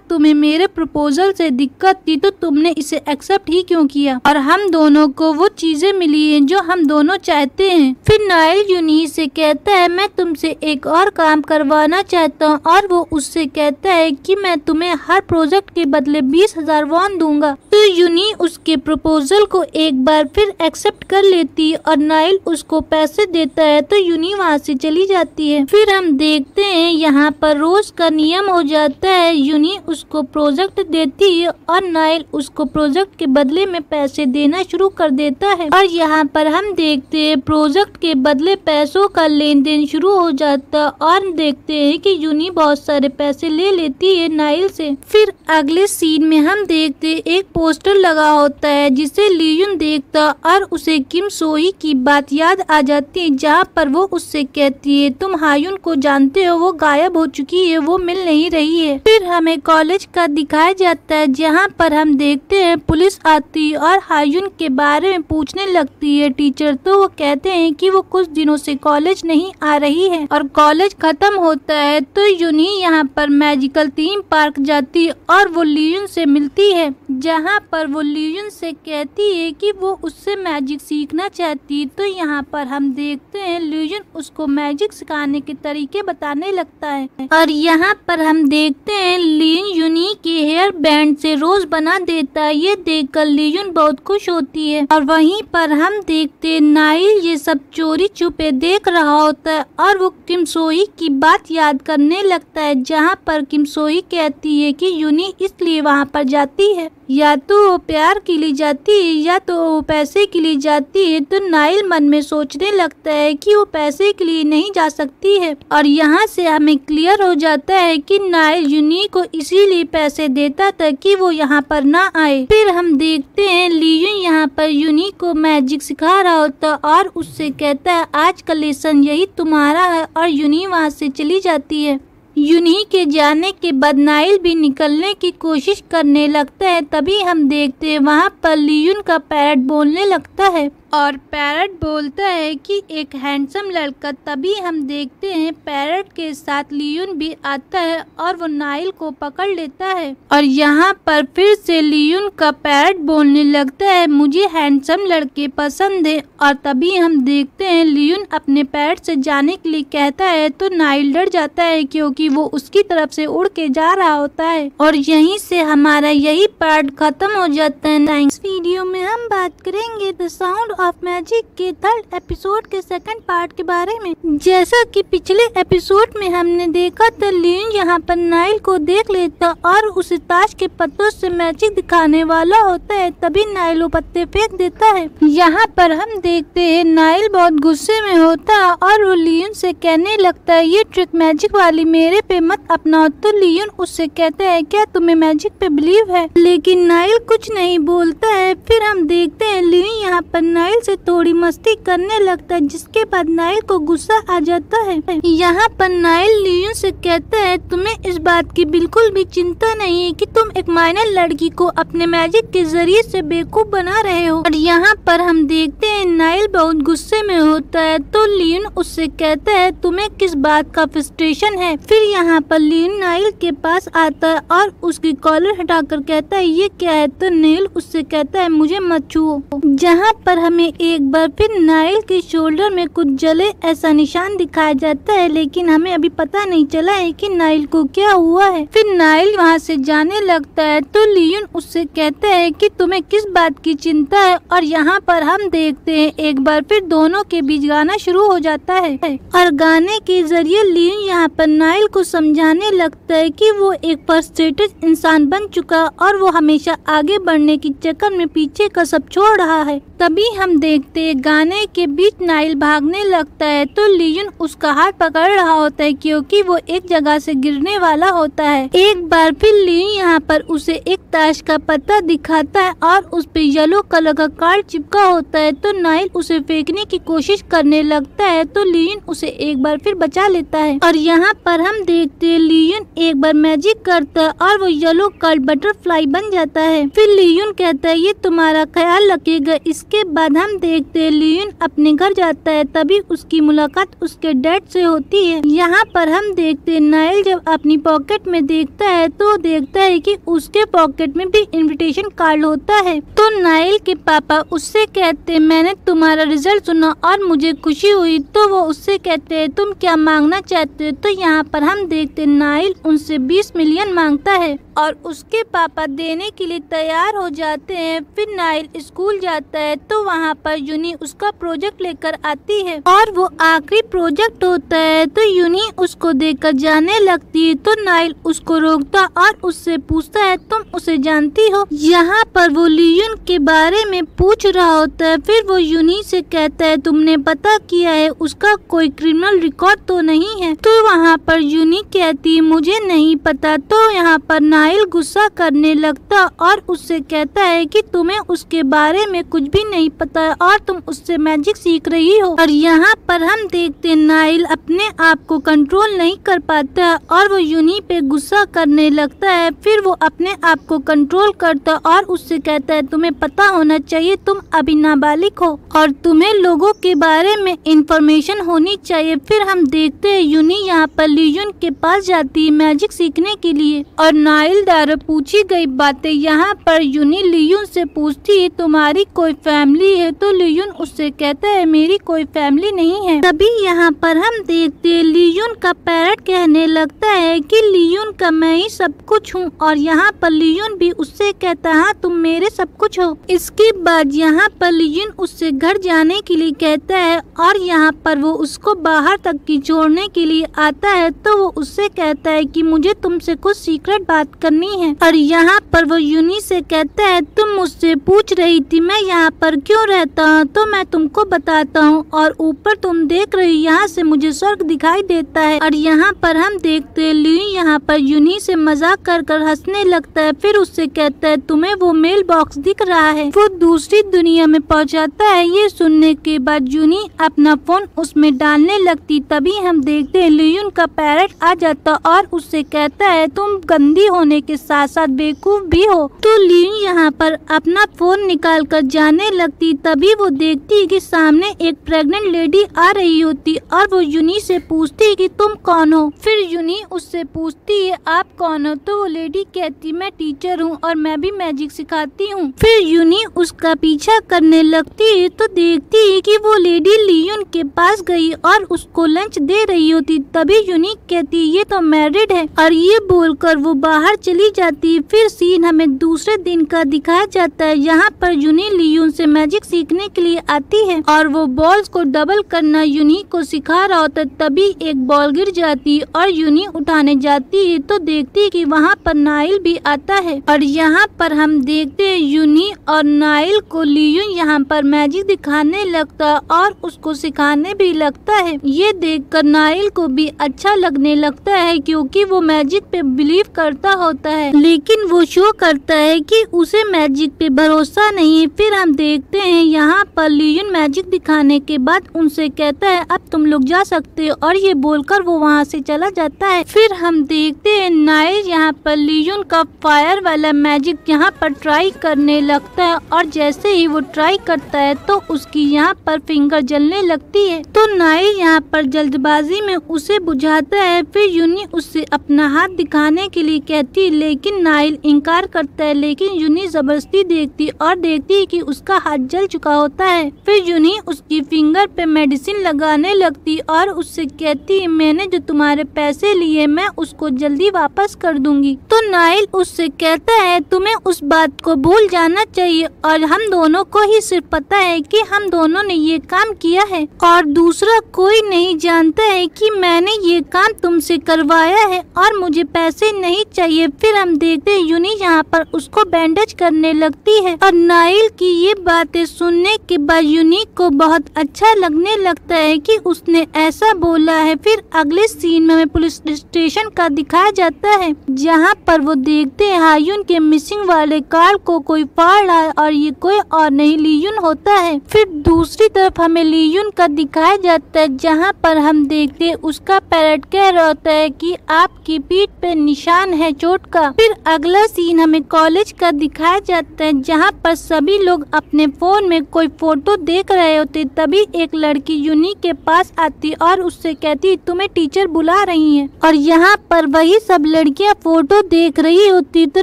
तुम्हें मेरे प्रपोजल से दिक्कत थी तो तुमने इसे एक्सेप्ट ही क्यों किया और हम दोनों को वो चीजें मिली हैं जो हम दोनों चाहते हैं। फिर नाइल यूनी से कहता है मैं तुमसे एक और काम करवाना चाहता हूँ और वो उससे कहता है कि मैं तुम्हें हर प्रोजेक्ट के बदले 20,000 वॉन दूंगा। तो यूनी उसके प्रपोजल को एक बार फिर एक्सेप्ट कर लेती और नाइल उसको पैसे देता है तो यूनी वहाँ से चली जाती है। फिर हम देखते हैं यहाँ पर रोज का नियम हो जाता है। यूनी उसको प्रोजेक्ट देती है और नाइल उसको प्रोजेक्ट के बदले में पैसे देना शुरू कर देता है और यहाँ पर हम देखते हैं प्रोजेक्ट के बदले पैसों का लेन देन शुरू हो जाता है और देखते हैं कि यूनी बहुत सारे पैसे ले लेती है नाइल से। फिर अगले सीन में हम देखते हैं एक पोस्टर लगा होता है जिसे लियोन देखता और उसे किम सोही की बात याद आ जाती है, जहाँ पर वो उससे कहती है तुम हायुन को जानते हो, वो गायब हो चुकी है, वो मिल नहीं रही है। फिर हमें कॉलेज का दिखाया जाता है जहाँ पर हम देखते हैं पुलिस आती है और हायुन के बारे में पूछने लगती है टीचर। तो वो कहते हैं कि वो कुछ दिनों से कॉलेज नहीं आ रही है और कॉलेज खत्म होता है। तो यूनी यहाँ पर मैजिकल थीम पार्क जाती है और वो लियोन से मिलती है, जहाँ पर वो लियोन से कहती है कि वो उससे मैजिक सीखना चाहती है। तो यहाँ पर हम देखते हैं लियोन उसको मैजिक सिखाने के तरीके बताने लगता है और यहाँ पर हम देखते हैं लियोन यूनी के हेयर बैंड से रोज बना देता है। ये देखकर लियोन बहुत खुश होती है और वहीं पर हम देखते हैं नाइल ये सब चोरी छुपे देख रहा होता है और वो किम सोही की बात याद करने लगता है, जहाँ पर किम सोही कहती है कि यूनी इसलिए वहाँ पर जाती है या तो वो प्यार के लिए जाती है या तो वो पैसे के लिए जाती है। तो नाइल मन में सोचने लगता है कि वो पैसे के लिए नहीं जा सकती है और यहाँ से हमें क्लियर हो जाता है कि नाइल यूनी को इसीलिए पैसे देता था कि वो यहाँ पर ना आए। फिर हम देखते हैं लियोन यहाँ पर यूनी को मैजिक सिखा रहा होता और उससे कहता है आज का लेसन यही तुम्हारा है और यूनी वहाँ से चली जाती है। यूनी के जाने के बाद नाइल भी निकलने की कोशिश करने लगता है। तभी हम देखते हैं वहाँ पर लियोन का पैरट बोलने लगता है और पैरट बोलता है कि एक हैंडसम लड़का। तभी हम देखते हैं पैरट के साथ लियोन भी आता है और वो नाइल को पकड़ लेता है और यहाँ पर फिर से लियोन का पैरट बोलने लगता है, मुझे हैंडसम लड़के पसंद है। और तभी हम देखते हैं लियोन अपने पैरट से जाने के लिए कहता है तो नाइल डर जाता है क्योंकि वो उसकी तरफ से उड़ के जा रहा होता है। और यहीं से हमारा यही पार्ट खत्म हो जाता है। नेक्स्ट वीडियो में हम बात करेंगे द साउंड ऑफ मैजिक के 3rd एपिसोड के 2nd पार्ट के बारे में। जैसा कि पिछले एपिसोड में हमने देखा था लियोन यहाँ पर नाइल को देख लेता और उसे ताश के पत्तों से मैजिक दिखाने वाला होता है। तभी नाइल वो पत्ते फेंक देता है। यहाँ पर हम देखते हैं नाइल बहुत गुस्से में होता है और वो लियोन से कहने लगता है ये ट्रिक मैजिक वाली मेरे पे मत अपनाओ। तो लियोन उससे कहता है क्या तुम्हें मैजिक पे बिलीव है, लेकिन नाइल कुछ नहीं बोलता है। फिर हम देखते हैं लियोन यहाँ पर नाइल से थोड़ी मस्ती करने लगता है जिसके बाद नाइल को गुस्सा आ जाता है। यहाँ पर नाइल लियोन से कहता है तुम्हें इस बात की बिल्कुल भी चिंता नहीं है कि तुम एक माइनर लड़की को अपने मैजिक के जरिए से बेवकूफ बना रहे हो। और यहाँ पर हम देखते हैं नाइल बहुत गुस्से में होता है तो लियोन उससे कहता है तुम्हें किस बात का फ्रस्ट्रेशन है। फिर यहाँ पर लियोन नाइल के पास आता है और उसकी कॉलर हटाकर कहता है ये क्या है। तो नाइल उससे कहता है मुझे मत छुओ। जहाँ पर हमें एक बार फिर नाइल के शोल्डर में कुछ जले ऐसा निशान दिखाया जाता है, लेकिन हमें अभी पता नहीं चला है कि नाइल को क्या हुआ है। फिर नाइल वहाँ से जाने लगता है तो लियोन उससे कहता है कि तुम्हें किस बात की चिंता है। और यहाँ पर हम देखते हैं एक बार फिर दोनों के बीच गाना शुरू हो जाता है और गाने के जरिए लियोन यहाँ पर नाइल को समझाने लगता है कि वो एक फ्रस्ट्रेटेड इंसान बन चुका और वो हमेशा आगे बढ़ने की चक्कर में पीछे का सब छोड़ रहा है। तभी हम देखते हैं गाने के बीच नाइल भागने लगता है तो लियोन उसका हाथ पकड़ रहा होता है क्योंकि वो एक जगह से गिरने वाला होता है। एक बार फिर लियोन यहाँ पर उसे एक ताश का पत्ता दिखाता है और उस पे येलो कलर का कार्ड चिपका होता है तो नाइल उसे फेंकने की कोशिश करने लगता है तो लियोन उसे एक बार फिर बचा लेता है। और यहाँ पर हम देखते हैं लियोन एक बार मैजिक करता है और वो येलो कार्ड बटरफ्लाई बन जाता है। फिर लियोन कहता है ये तुम्हारा ख्याल रखेगा। इसके बाद हम देखते हैं लियोन अपने घर जाता है। तभी उसकी मुलाकात उसके डैड से होती है। यहाँ पर हम देखते हैं नाइल जब अपनी पॉकेट में देखता है तो देखता है कि उसके पॉकेट में भी इनविटेशन कार्ड होता है। तो नाइल के पापा उससे कहते हैं मैंने तुम्हारा रिजल्ट सुना और मुझे खुशी हुई। तो वो उससे कहते हैं तुम क्या मांगना चाहते हो। तो यहाँ पर हम देखते हैं नाइल उनसे 20 मिलियन मांगता है और उसके पापा देने के लिए तैयार हो जाते हैं। फिर नाइल स्कूल जाता है तो वहाँ पर यूनी उसका प्रोजेक्ट लेकर आती है और वो आखिरी प्रोजेक्ट होता है तो यूनी उसको देकर जाने लगती है। तो नाइल उसको रोकता और उससे पूछता है तुम उसे जानती हो। यहाँ पर वो लियोन के बारे में पूछ रहा होता है। फिर वो यूनी से कहता है तुमने पता किया है उसका कोई क्रिमिनल रिकॉर्ड तो नहीं है। तो वहाँ पर यूनी कहती है मुझे नहीं पता। तो यहाँ पर नाइल गुस्सा करने लगता और उससे कहता है कि तुम्हें उसके बारे में कुछ भी नहीं पता है और तुम उससे मैजिक सीख रही हो। और यहाँ पर हम देखते हैं नाइल अपने आप को कंट्रोल नहीं कर पाता और वो यूनी पे गुस्सा करने लगता है। फिर वो अपने आप को कंट्रोल करता और उससे कहता है तुम्हें पता होना चाहिए तुम अभी नाबालिग हो और तुम्हें लोगों के बारे में इंफॉर्मेशन होनी चाहिए। फिर हम देखते हैं यूनी यहाँ पर लियोन के पास जाती है मैजिक सीखने के लिए और नाइल द्वारा पूछी गई बातें यहाँ पर यूनी लियोन से पूछती है तुम्हारी कोई फैमिली है। तो लियोन उससे कहता है मेरी कोई फैमिली नहीं है। तभी यहाँ पर हम देखते हैं लियोन का पैरट कहने लगता है कि लियोन का मैं ही सब कुछ हूँ। और यहाँ पर लियोन भी उससे कहता है हाँ तुम मेरे सब कुछ हो। इसके बाद यहाँ पर लियोन उससे घर जाने के लिए कहता है और यहाँ पर वो उसको बाहर तक की छोड़ने के लिए आता है। तो वो उससे कहता है कि मुझे तुमसे कुछ सीक्रेट बात करनी है। और यहाँ पर वो यूनी से कहता है तुम मुझसे पूछ रही थी मैं यहाँ पर क्यों रहता हूँ। तो मैं तुमको बताता हूँ। और ऊपर तुम देख रही यहाँ से मुझे स्वर्ग दिखाई देता है। और यहाँ पर हम देखते हैं लियू यहाँ पर यूनी से मजाक कर हंसने लगता है। फिर उससे कहता है तुम्हें वो मेल बॉक्स दिख रहा है, वो दूसरी दुनिया में पहुँचाता है। ये सुनने के बाद यूनी अपना फोन उसमें डालने लगती। तभी हम देखते हैं लियू का पैरट आ जाता और उससे कहता है तुम गंदी होने के साथ साथ बेवकूफ भी हो। तो लियू यहाँ पर अपना फोन निकाल कर जाने लगती। तभी वो देखती है कि सामने एक प्रेग्नेंट लेडी आ रही होती और वो यूनी से पूछती है कि तुम कौन हो। फिर यूनी उससे पूछती है आप कौन हो। तो वो लेडी कहती मैं टीचर हूँ और मैं भी मैजिक सिखाती हूँ। फिर यूनी उसका पीछा करने लगती है तो देखती है कि वो लेडी लियू के पास गई और उसको लंच दे रही होती। तभी यूनी कहती ये तो मैरिड है और ये बोलकर वो बाहर चली जाती। फिर सीन हमें दूसरे दिन का दिखाया जाता है। यहाँ पर यूनी लियू से मैजिक सीखने के लिए आती है और वो बॉल्स को डबल करना यूनी को सिखा रहा होता है। तभी एक बॉल गिर जाती और यूनी उठाने जाती है तो देखती है कि वहाँ पर नाइल भी आता है। और यहाँ पर हम देखते हैं यूनी और नाइल को लियू यहाँ पर मैजिक दिखाने लगता है और उसको सिखाने भी लगता है। ये देखकर नाइल को भी अच्छा लगने लगता है क्योंकि वो मैजिक पे बिलीव करता होता है, लेकिन वो शो करता है कि उसे मैजिक पे भरोसा नहीं है। फिर हम देखते हैं यहाँ पर लियू मैजिक दिखाने के बाद उनसे कहता है अब तुम लोग जा सकते हो और ये बोलकर वो वहाँ से चला जाता है। फिर हम देखते हैं नाइल यहाँ पर लियू का फायर वाला मैजिक यहाँ पर ट्राई करने लगता है और जैसे ही वो ट्राई करता है तो उसकी यहाँ पर फिंगर जलने लगती है। तो नाइल यहाँ पर जल्दबाजी में उसे बुझाता है। फिर यूनी उससे अपना हाथ दिखाने के लिए कहती है लेकिन नाइल इनकार करता है, लेकिन यूनी जबरदस्ती देखती और देखती है कि उसका हाथ जल चुका होता है। फिर यूनी उसकी फिंगर पे मेडिसिन लगाने लगती और उससे कहती है मैंने जो तुम्हारे पैसे लिए मैं उसको जल्दी वापस कर दूंगी। तो नाइल उससे कहता है तुम्हें उस बात को भूल जाना चाहिए और हम दोनों को ही सिर्फ पता है कि हम दोनों ने ये काम किया है और दूसरा कोई नहीं जानता है कि मैंने ये काम तुमसे करवाया है और मुझे पैसे नहीं चाहिए। फिर हम देखते हैं यूनी यहाँ पर उसको बैंडेज करने लगती है और नाइल की ये बातें सुनने के बाद यूनी को बहुत अच्छा लगने लगता है कि उसने ऐसा बोला है। फिर अगले सीन में हमें पुलिस स्टेशन का दिखाया जाता है जहाँ पर वो देखते हैं हायून के मिसिंग वाले कार को कोई फाड़ रहा है और ये कोई और नहीं लियून होता है। फिर दूसरी तरफ हमें लियून का दिखाया जाता है जहाँ पर हम देखते हैं उसका पैरट कह रहा होता है कि आपकी पीठ पे निशान है चोट का। फिर अगला सीन हमें कॉलेज का दिखाया जाता है जहाँ पर सभी लोग अपने फोन में कोई फोटो देख रहे होते। तभी एक लड़की यूनी के पास आती और उससे कहती तुम्हें टीचर बुला रही हैं। और यहाँ पर वही सब लड़कियाँ फोटो देख रही होती तो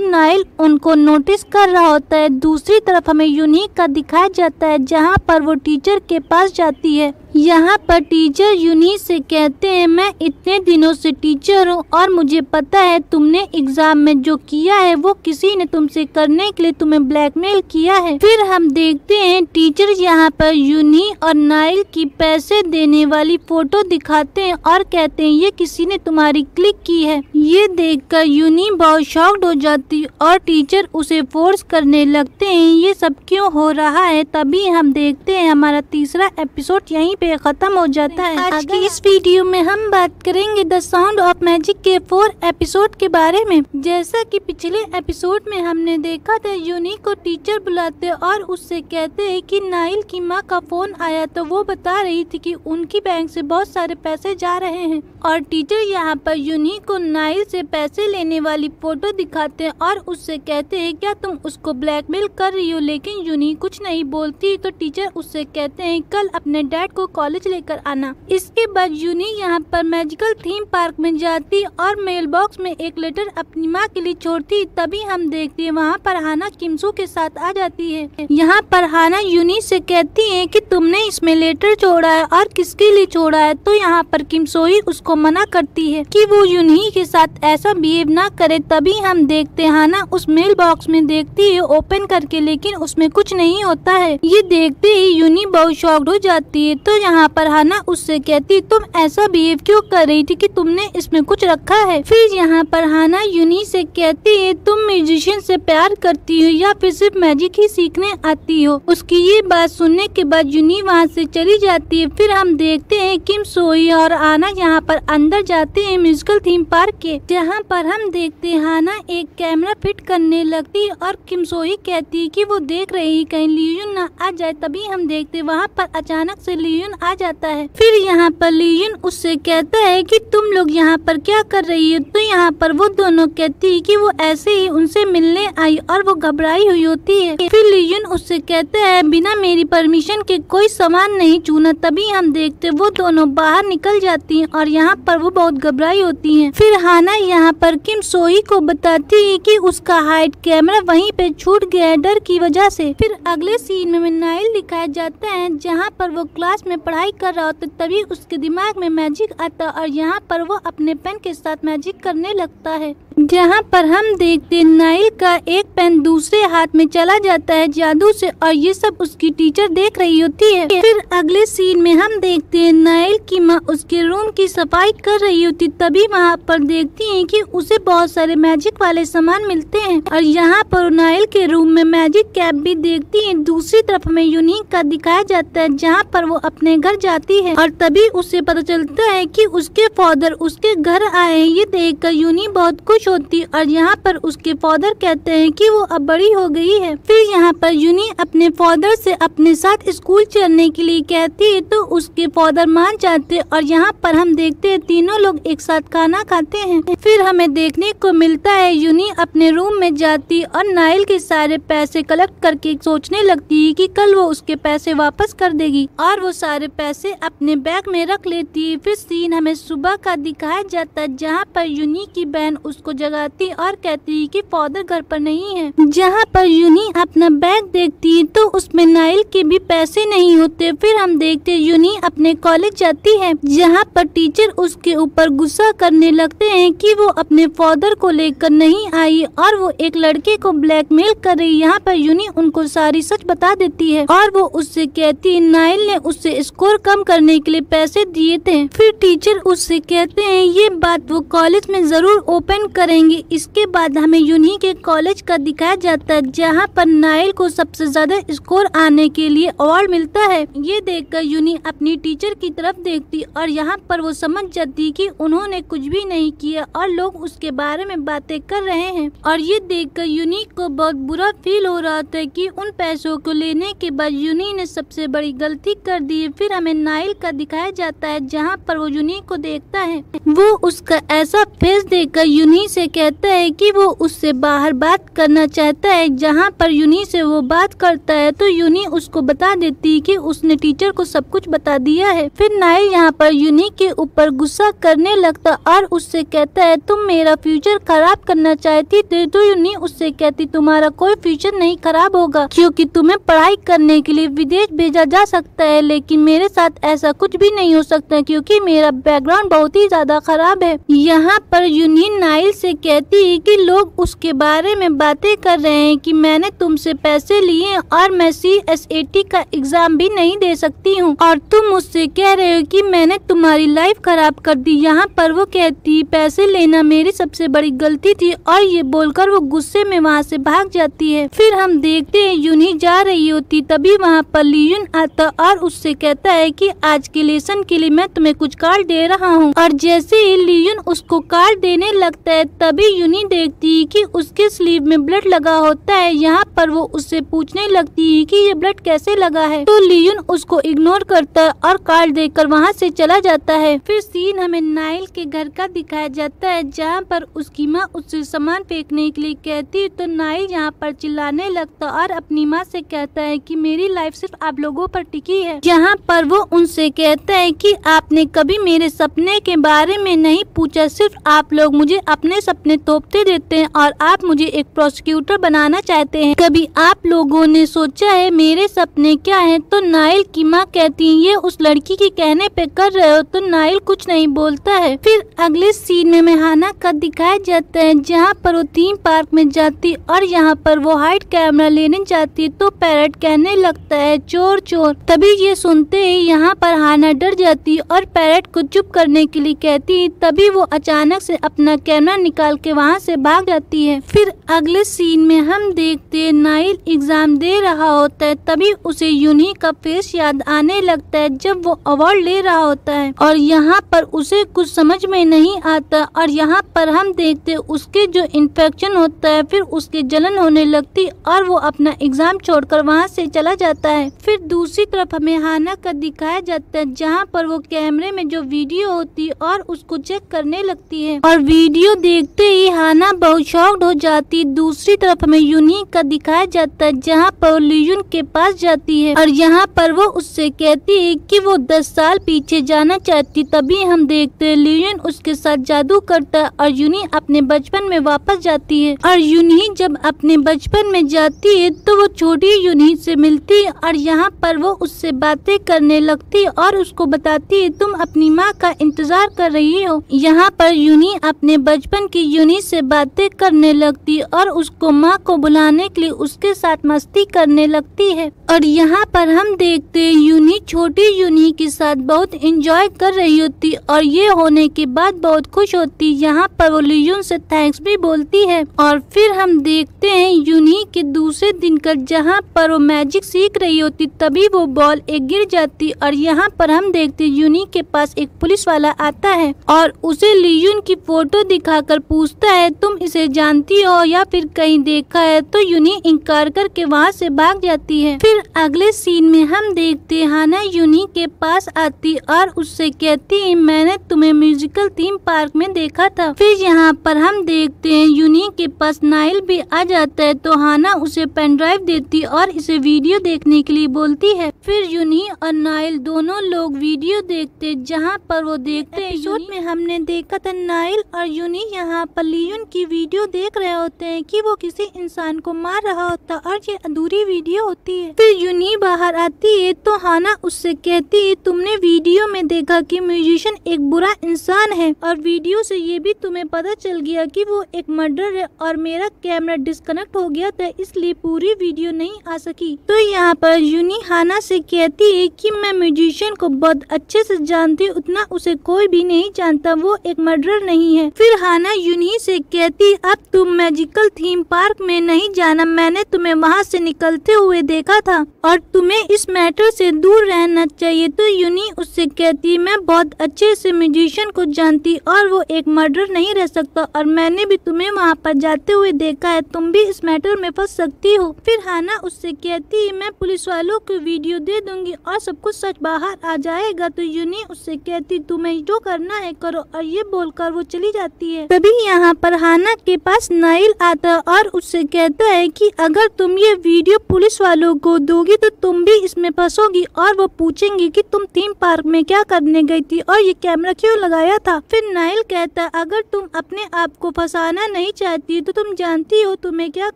नाइल उनको नोटिस कर रहा होता है। दूसरी तरफ हमें यूनी का दिखाया जाता है जहाँ पर वो टीचर के पास जाती है। यहाँ पर टीचर यूनी से कहते हैं मैं इतने दिनों से टीचर हूँ और मुझे पता है तुमने एग्जाम में जो किया है वो किसी ने तुमसे करने के लिए तुम्हें ब्लैकमेल किया है। फिर हम देखते हैं टीचर यहाँ पर यूनी और नाइल की पैसे देने वाली फोटो दिखाते हैं और कहते हैं ये किसी ने तुम्हारी क्लिक की है। ये देखकर यूनी बहुत शॉक्ड हो जाती और टीचर उसे फोर्स करने लगते हैं ये सब क्यों हो रहा है। तभी हम देखते हैं हमारा तीसरा एपिसोड यहीं पे खत्म हो जाता है। आज की इस वीडियो में हम बात करेंगे द साउंड ऑफ मैजिक के 4 एपिसोड के बारे में। जैसा कि पिछले एपिसोड में हमने देखा था यूनी को टीचर बुलाते और उससे कहते हैं कि नाइल की माँ का फोन आया तो वो बता रही थी कि उनकी बैंक से बहुत सारे पैसे जा रहे हैं और टीचर यहाँ पर यूनी को नाइल से पैसे लेने वाली फोटो दिखाते हैं और उससे कहते हैं क्या तुम उसको ब्लैकमेल कर रही हो। लेकिन यूनी कुछ नहीं बोलती तो टीचर उससे कहते हैं कल अपने डैड को कॉलेज लेकर आना। इसके बाद यूनी यहाँ पर मैजिकल थीम पार्क में जाती और मेल बॉक्स में एक लेटर अपनी माँ के लिए छोड़ती। तभी हम देखते हैं वहाँ पर हाना किमसू के साथ आ जाती है। यहाँ पर हाना यूनी से कहती है कि तुमने इसमें लेटर छोड़ा है और किसके लिए छोड़ा है। तो यहाँ पर किमसोई उसको मना करती है कि वो यूनी के साथ ऐसा बिहेव ना करे। तभी हम देखते हैं हाना उस मेल बॉक्स में देखती है ओपन करके, लेकिन उसमें कुछ नहीं होता है। ये देखते ही यूनी बहुत शॉक्ड हो जाती है। तो यहाँ पर हाना उससे कहती तुम ऐसा बिहेव क्यों कर रही थी कि तुमने इसमें कुछ रखा है। फिर यहाँ पर हाना यूनी से कहती है तुम म्यूजिशियन से प्यार करती हो या फिर सिर्फ मैजिक ही सीखने आती हो। उसकी ये बात सुनने के बाद यूनी वहाँ से चली जाती है। फिर हम देखते हैं किम सोई और आना यहाँ पर अंदर जाते हैं म्यूजिकल थीम पार्क के, जहाँ पर हम देखते हैं हाना एक कैमरा फिट करने लगती है और किम सोई कहती है कि वो देख रही है कहीं लियून ना आ जाए। तभी हम देखते हैं वहाँ पर अचानक से लियून आ जाता है। फिर यहाँ पर लियून उससे कहता है कि तुम लोग यहाँ पर क्या कर रही हो। तो यहाँ पर वो दोनों कहती है कि वो ऐसे ही उनसे मिलने आई और वो घबराई हुई होती है। फिर लियून उससे कहता है बिना मेरी परमिशन के कोई सामान नहीं छूना। तभी हम देखते वो दोनों बाहर निकल जाती हैं और यहाँ पर वो बहुत घबराई होती हैं। फिर हाना यहाँ पर किम सोई को बताती है कि उसका हाइड कैमरा वहीं पे छूट गया है डर की वजह से। फिर अगले सीन में नाइल दिखाया जाता है जहाँ पर वो क्लास में पढ़ाई कर रहा होता है। तभी उसके दिमाग में मैजिक आता और यहाँ पर वो अपने पेन के साथ मैजिक करने लगता है, जहाँ पर हम देखते हैं नाइल का एक पेन दूसरे हाथ में चला जाता है जादू से और ये सब उसकी टीचर देख रही होती है। फिर अगले सीन में हम देखते हैं नाइल की माँ उसके रूम की सफाई कर रही होती। तभी वहाँ पर देखती हैं कि उसे बहुत सारे मैजिक वाले सामान मिलते हैं और यहाँ पर नाइल के रूम में मैजिक कैप भी देखती है। दूसरी तरफ हमें यूनिक का दिखाया जाता है जहाँ पर वो अपने घर जाती है और तभी उसे पता चलता है कि उसके फादर उसके घर आए हैं। ये देखकर यूनी बहुत खुश होती और यहाँ पर उसके फादर कहते हैं कि वो अब बड़ी हो गई है। फिर यहाँ पर यूनी अपने फादर से अपने साथ स्कूल चलने के लिए कहती है तो उसके फादर मान जाते और यहाँ पर हम देखते हैं तीनों लोग एक साथ खाना खाते हैं। फिर हमें देखने को मिलता है यूनी अपने रूम में जाती और नाइल के सारे पैसे कलेक्ट करके सोचने लगती है कि कल वो उसके पैसे वापस कर देगी और वो सारे पैसे अपने बैग में रख लेती है। फिर सीन हमें सुबह का दिखाया जाता है जहाँ पर यूनी की बहन उसको जगाती और कहती है कि फादर घर पर नहीं है। जहाँ पर यूनी अपना बैग देखती है तो उसमें नाइल के भी पैसे नहीं होते। फिर हम देखते हैं यूनी अपने कॉलेज जाती है जहाँ पर टीचर उसके ऊपर गुस्सा करने लगते हैं कि वो अपने फादर को लेकर नहीं आई और वो एक लड़के को ब्लैकमेल कर रही। यहाँ पर यूनी उनको सारी सच बता देती है और वो उससे कहती है नाइल ने उससे स्कोर कम करने के लिए पैसे दिए थे। फिर टीचर उससे कहते हैं ये बात वो कॉलेज में जरूर ओपन करेंगे। इसके बाद हमें यूनी के कॉलेज का दिखाया जाता है जहाँ पर नाइल को सबसे ज्यादा स्कोर आने के लिए अवार्ड मिलता है। ये देखकर यूनी अपनी टीचर की तरफ देखती और यहाँ पर वो समझ जाती कि उन्होंने कुछ भी नहीं किया और लोग उसके बारे में बातें कर रहे हैं। और ये देखकर यूनी को बहुत बुरा फील हो रहा था कि उन पैसों को लेने के बाद यूनी ने सबसे बड़ी गलती कर दी। फिर हमें नाइल का दिखाया जाता है जहाँ पर वो यूनी को देखता है। वो उसका ऐसा फेस देखकर यूनी से कहता है कि वो उससे बाहर बात करना चाहता है। जहाँ पर यूनी से वो बात करता है तो यूनी उसको बता देती है कि उसने टीचर को सब कुछ बता दिया है। फिर नाइल यहाँ पर यूनी के ऊपर गुस्सा करने लगता और उससे कहता है तुम मेरा फ्यूचर खराब करना चाहती थी। तो यूनी उससे कहती तुम्हारा कोई फ्यूचर नहीं खराब होगा क्योंकि तुम्हें पढ़ाई करने के लिए विदेश भेजा जा सकता है, लेकिन मेरे साथ ऐसा कुछ भी नहीं हो सकता क्योंकि मेरा बैकग्राउंड बहुत ही ज्यादा खराब है। यहाँ पर यूनी नाइल से कहती है कि लोग उसके बारे में बातें कर रहे हैं कि मैंने तुमसे पैसे लिए और मैं CSAT का एग्जाम भी नहीं दे सकती हूँ और तुम मुझसे कह रहे हो कि मैंने तुम्हारी लाइफ खराब कर दी। यहाँ पर वो कहती है पैसे लेना मेरी सबसे बड़ी गलती थी और ये बोलकर वो गुस्से में वहाँ से भाग जाती है। फिर हम देखते हैं यूनी जा रही होती तभी वहाँ पर लियून आता और उससे कहता है कि आज के लेसन के लिए मैं तुम्हें कुछ कार्ड दे रहा हूँ। और जैसे ही लियून उसको कार्ड देने लगता है तभी यूनी देखती है कि उसके स्लीव में ब्लड लगा होता है। यहाँ पर वो उससे पूछने लगती है कि ये ब्लड कैसे लगा है। तो लियून उसको इग्नोर करता है और कार्ड देकर वहाँ से चला जाता है। फिर सीन हमें नाइल के घर का दिखाया जाता है जहाँ पर उसकी माँ उससे सामान फेंकने के लिए कहती है तो नाइल यहाँ पर चिल्लाने लगता और अपनी माँ से कहता है कि मेरी लाइफ सिर्फ आप लोगों पर टिकी है। यहाँ पर वो उनसे कहता है कि आपने कभी मेरे सपने के बारे में नहीं पूछा, सिर्फ आप लोग मुझे अपने सपने थोपते देते हैं और आप मुझे एक प्रोसिक्यूटर बनाना चाहते हैं। कभी आप लोगों ने सोचा है मेरे सपने क्या है? तो नाइल की माँ कहती है ये उस लड़की के कहने पे कर रहे हो। तो नाइल कुछ नहीं बोलता है। फिर अगले सीन में मेहाना का दिखाया जाता है जहाँ पर वो थीम पार्क में जाती और यहाँ पर वो हाइड कैमरा लेने जाती तो पैरट कहने लगता है चोर चोर। तभी ये सुनते ही यहाँ पर हाना डर जाती और पैरट को चुप करने के लिए कहती। तभी वो अचानक से अपना कैमरा निकाल के वहाँ से भाग जाती है। फिर अगले सीन में हम देखते हैं नाइल एग्जाम दे रहा होता है, तभी उसे यूनी का फेस याद आने लगता है जब वो अवार्ड ले रहा होता है और यहाँ पर उसे कुछ समझ में नहीं आता और यहाँ पर हम देखते उसके जो इन्फेक्शन होता है, फिर उसके जलन होने लगती और वो अपना एग्जाम छोड़कर वहाँ से चला जाता है। फिर दूसरी तरफ हमें हाना का दिखाया जाता है जहाँ पर वो कैमरे में जो वीडियो होती है और उसको चेक करने लगती है और वीडियो देखते ही हाना बहुत शॉक्ड हो जाती। दूसरी तरफ हमें यूनी का दिखाया जाता है जहाँ पर लियून के पास जाती है और यहाँ पर वो उससे कहती है कि वो 10 साल पीछे जाना चाहती। तभी हम देखते हैं लियून उसके साथ जादू करता है और यूनी अपने बचपन में वापस जाती है और यूनी जब अपने बचपन में जाती है तो वो छोटी यूनी से मिलती है और यहाँ पर वो उससे बातें करने लगती है और उसको बताती है तुम अपनी माँ का इंतजार कर रही हो। यहाँ पर यूनी अपने बचपन की यूनी से बातें करने लगती है और उसको माँ को बुलाने के लिए उसके साथ मस्ती करने लगती है और यहाँ पर हम देखते हैं यूनी छोटी यूनी के साथ बहुत एंजॉय कर रही होती और ये होने के बाद बहुत खुश होती। यहाँ पर वो लियून से थैंक्स भी बोलती है और फिर हम देखते हैं यूनी के दूसरे दिन का जहाँ पर वो मैजिक सीख रही होती तभी वो बॉल एक गिर जाती और यहाँ पर हम देखते यूनी के पास एक पुलिस वाला आता है और उसे लियून की फोटो दिखाकर पूछता है तुम इसे जानती हो या फिर कहीं देखा है, तो यूनी इनकार करके वहाँ से भाग जाती है। फिर अगले सीन में हम देखते हाना यूनी के पास आती और उससे कहती है मैंने तुम्हें म्यूजिकल थीम पार्क में देखा था। फिर यहाँ पर हम देखते हैं यूनी के पास नाइल भी आ जाता है तो हाना उसे पेन ड्राइव देती और इसे वीडियो देखने के लिए बोलती है। फिर यूनी और नाइल दोनों लोग वीडियो देखते जहाँ पर वो देखते एपिसोड में हमने देखा था नाइल और यूनी यहाँ पर लियून की वीडियो देख रहे होते हैं कि वो किसी इंसान को मार रहा होता और ये अधूरी वीडियो होती है। फिर यूनी बाहर आती है तो हाना उससे कहती है तुमने वीडियो में देखा कि म्यूजिशियन एक बुरा इंसान है और वीडियो से ये भी तुम्हें पता चल गया कि वो एक मर्डर है और मेरा कैमरा डिस्कनेक्ट हो गया था इसलिए पूरी वीडियो नहीं आ सकी। तो यहाँ पर यूनी हाना से कहती है कि मैं म्यूजिशियन को बहुत अच्छे से जानती हूँ, उतना उसे कोई भी नहीं जानता, वो एक मर्डर नहीं है। फिर हाना यूनी से कहती अब तुम मैजिकल थीम पार्क में नहीं जाना, मैंने तुम्हें वहाँ से निकलते हुए देखा था और तुम्हें इस मैटर से दूर रहना चाहिए। तो यूनी उससे कहती मैं बहुत अच्छे से म्यूजिशियन को जानती और वो एक मर्डर नहीं रह सकता और मैंने भी तुम्हें वहाँ पर जाते हुए देखा है, तुम भी इस मैटर में फंस सकती हो। फिर हाना उससे कहती मैं पुलिस वालों को वीडियो दे दूंगी और सब कुछ सच बाहर आ जाएगा। तो यूनी उससे कहती तुम्हें जो करना है करो और ये बोलकर वो चली जाती है। तभी यहाँ पर हाना के पास नाइल आता और उससे कहता है कि अगर तुम ये वीडियो पुलिस वालों को दोगी तो तुम भी इसमें फंसोगी और वो पूछेंगी कि तुम थीम पार्क में क्या करने गई थी और ये कैमरा क्यों लगाया था। फिर नाइल कहता अगर तुम अपने आप को फंसाना नहीं चाहती तो तुम जानती हो तुम्हें क्या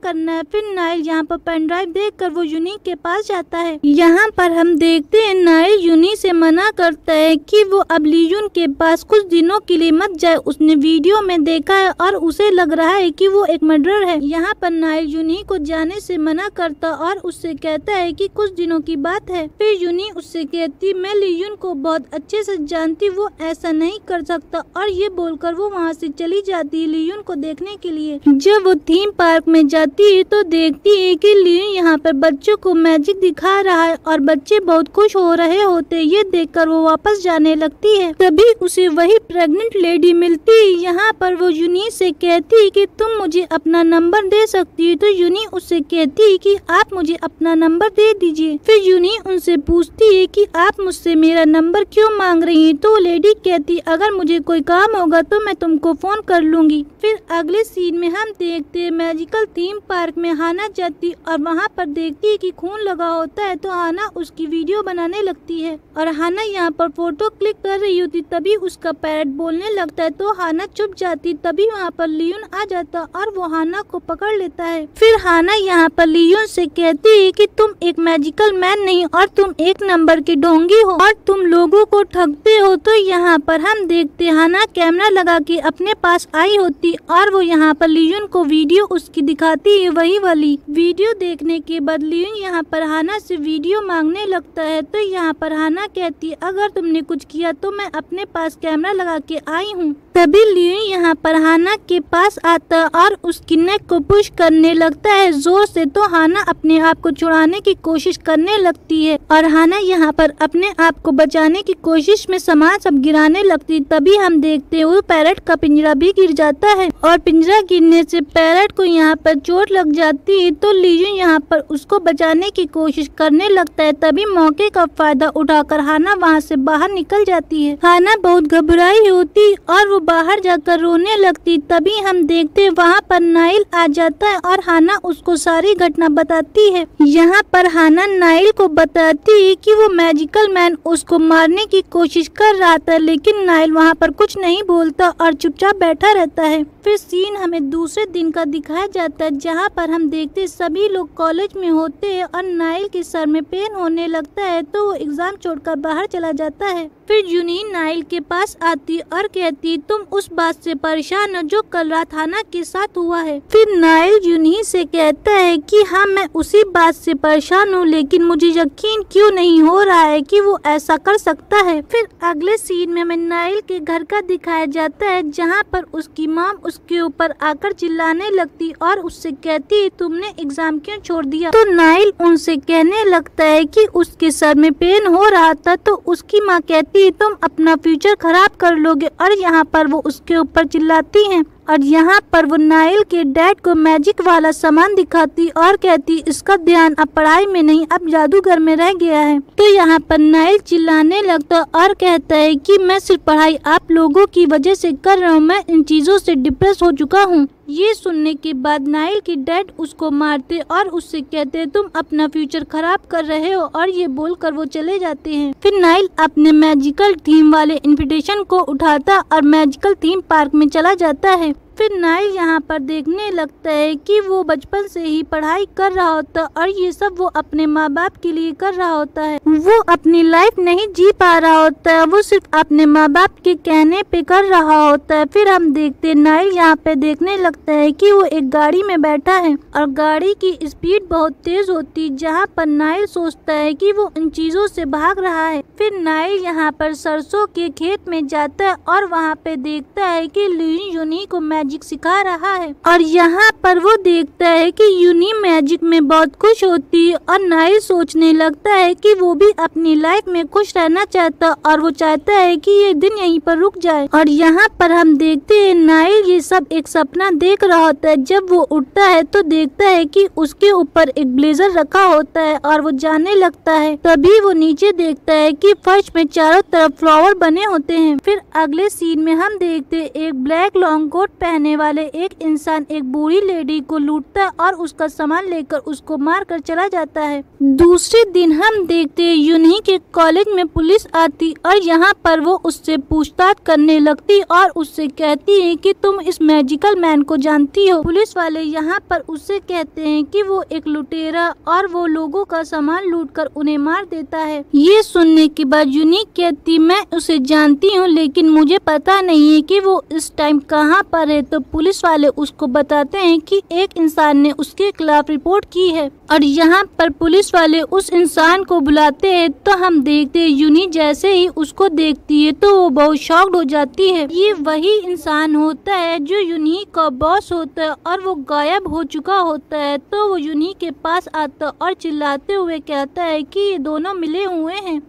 करना है। फिर नाइल यहाँ पर पेन ड्राइव देखकर वो यूनी के पास जाता है। यहाँ पर हम देखते हैं नाइल यूनी से मना करता है कि वो अब लियून के पास कुछ दिनों के लिए मत जाए, उसने वीडियो में देखा है और उसे लग रहा है कि वो एक मर्डर है। यहाँ पर नाइल यूनी को जाने से मना करता और उससे कहता है कि कुछ दिनों की बात है। फिर यूनी उससे कहती मैं लियून को बहुत अच्छे से जानती, वो ऐसा नहीं कर सकता और ये बोलकर वो वहाँ से चली जाती है लियून को देखने के लिए। जब वो थीम पार्क में जाती है तो देखती है कि लियून यहाँ पर बच्चों को मैजिक दिखा रहा है और बच्चे बहुत खुश हो रहे होते, ये देखकर वो वापस जाने लगती है। तभी उसे वही प्रेग्नेंट लेडी मिलती है। यहाँ पर वो यूनी से कहती है कि तुम मुझे अपना नंबर दे सकती है। तो यूनी उससे कहती है कि आप मुझे अपना नंबर दे दीजिए। फिर यूनी उनसे पूछती है कि आप मुझसे मेरा नंबर क्यों मांग रही हैं। तो लेडी कहती अगर मुझे कोई काम होगा तो मैं तुमको फोन कर लूंगी। फिर अगले सीन में हम देखते हैं मैजिकल थीम पार्क में हाना जाती और वहाँ पर देखती है कि खून लगा होता है तो हाना उसकी वीडियो बनाने लगती है और हाना यहाँ पर फोटो क्लिक कर रही होती तभी उसका पैरट बोलने लगता है तो हाना चुप जाती। तभी वहाँ पर लियून आ जाता और वो हाना को पकड़ लेता है। फिर हाना यहाँ पर लियून से कहती है कि तुम एक मैजिकल मैन नहीं और तुम एक नंबर की ढोंगी हो और तुम लोगों को ठगते हो। तो यहाँ पर हम देखते हाना कैमरा लगा के अपने पास आई होती और वो यहाँ पर लियून को वीडियो उसकी दिखाती है, वही वाली वीडियो देखने के बाद लियून यहाँ पर हाना से वीडियो मांगने लगता है। तो यहाँ पर हाना कहती अगर तुमने कुछ किया तो मैं अपने पास कैमरा लगा के आई हूँ। तभी लियून यहाँ पर हाना के पास आता और उसकी नेक को पुश करने लगता है जोर से, तो हाना अपने आप को छुड़ाने की कोशिश करने लगती है और हाना यहाँ पर अपने आप को बचाने की कोशिश में सामान सब गिराने लगती। तभी हम देखते हैं वो पैरट का पिंजरा भी गिर जाता है और पिंजरा गिरने से पैरट को यहाँ पर चोट लग जाती है। तो लीजू यहाँ पर उसको बचाने की कोशिश करने लगता है। तभी मौके का फायदा उठाकर हाना वहाँ से बाहर निकल जाती है। हाना बहुत घबराई होती और वो बाहर जाकर रोने लगती। तभी हम देखते हैं वहाँ पर नाइल आ जाता है और हाना उसको सारी घटना बताती है। यहाँ पर हाना नाइल को बताती है कि वो मैजिकल मैन उसको मारने की कोशिश कर रहा था, लेकिन नाइल वहाँ पर कुछ नहीं बोलता और चुपचाप बैठा रहता है। फिर सीन हमें दूसरे दिन का दिखाया जाता है जहाँ पर हम देखते हैं सभी लोग कॉलेज में होते हैं और नाइल के सर में पेन होने लगता है, तो वो एग्जाम छोड़कर बाहर चला जाता है। फिर यूनी नाइल के पास आती और कहती तुम उस बात से परेशान हो जो कल रात हाना के साथ हुआ है। फिर नाइल यूनी से कहता है कि हाँ मैं उसी बात से परेशान हूँ, लेकिन मुझे यकीन क्यों नहीं हो रहा है कि वो ऐसा कर सकता है। फिर अगले सीन में हमें नाइल के घर का दिखाया जाता है जहाँ पर उसकी मॉम उसके ऊपर आकर चिल्लाने लगती और उससे कहती तुमने एग्जाम क्यों छोड़ दिया। तो नाइल उनसे कहने लगता है कि उसके सर में पेन हो रहा था, तो उसकी माँ कहती तुम अपना फ्यूचर खराब कर लोगे और यहाँ पर वो उसके ऊपर चिल्लाती हैं और यहाँ पर वो नाइल के डैड को मैजिक वाला सामान दिखाती और कहती इसका ध्यान अब पढ़ाई में नहीं अब जादूगर में रह गया है। तो यहाँ पर नाइल चिल्लाने लगता और कहता है कि मैं सिर्फ पढ़ाई आप लोगों की वजह से कर रहा हूँ, मैं इन चीजों से डिप्रेस हो चुका हूँ। ये सुनने के बाद नाइल के डैड उसको मारते और उससे कहते तुम अपना फ्यूचर खराब कर रहे हो और ये बोलकर वो चले जाते हैं। फिर नाइल अपने मैजिकल थीम वाले इन्विटेशन को उठाता और मैजिकल थीम पार्क में चला जाता है। फिर नाइल यहाँ पर देखने लगता है कि वो बचपन से ही पढ़ाई कर रहा होता और ये सब वो अपने माँ बाप के लिए कर रहा होता है। वो अपनी लाइफ नहीं जी पा रहा होता है, वो सिर्फ अपने माँ बाप के कहने पे कर रहा होता है। फिर हम देखते नाइल यहाँ पे देखने लगता है कि वो एक गाड़ी में बैठा है और गाड़ी की स्पीड बहुत तेज होती, जहाँ पर नाइल सोचता है कि वो इन चीजों से भाग रहा है। फिर नाइल यहाँ पर सरसों के खेत में जाता है और वहाँ पे देखता है कि यूनी को मैजिक सिखा रहा है और यहाँ पर वो देखता है कि यूनी मैजिक में बहुत खुश होती है और नाइल सोचने लगता है कि वो भी अपनी लाइफ में खुश रहना चाहता और वो चाहता है कि ये दिन यहीं पर रुक जाए। और यहाँ पर हम देखते हैं नाइल ये सब एक सपना देख रहा होता है। जब वो उठता है तो देखता है कि उसके ऊपर एक ब्लेजर रखा होता है और वो जाने लगता है। तभी वो नीचे देखता है कि फर्श में चारों तरफ फ्लावर बने होते हैं। फिर अगले सीन में हम देखते एक ब्लैक लॉन्ग कोट पहने वाले एक इंसान एक बूढ़ी लेडी को लूटता और उसका सामान लेकर उसको मारकर चला जाता है। दूसरे दिन हम देखते यूनी के कॉलेज में पुलिस आती और यहाँ पर वो उससे पूछताछ करने लगती और उससे कहती है कि तुम इस मैजिकल मैन को जानती हो। पुलिस वाले यहाँ पर उससे कहते हैं कि वो एक लुटेरा और वो लोगों का सामान लूटकर उन्हें मार देता है। ये सुनने के बाद यूनी कहती मैं उसे जानती हूँ, लेकिन मुझे पता नहीं है कि वो इस टाइम कहाँ पर है। तो पुलिस वाले उसको बताते हैं कि एक इंसान ने उसके खिलाफ रिपोर्ट की है और यहाँ पर पुलिस वाले उस इंसान को बुलाते हैं। तो हम देखते हैं यूनी जैसे ही उसको देखती है तो वो बहुत शॉक्ड हो जाती है। ये वही इंसान होता है जो यूनी का बॉस होता है और वो गायब हो चुका होता है। तो वो यूनी के पास आता और चिल्लाते हुए कहता है कि ये दोनों मिले हुए हैं।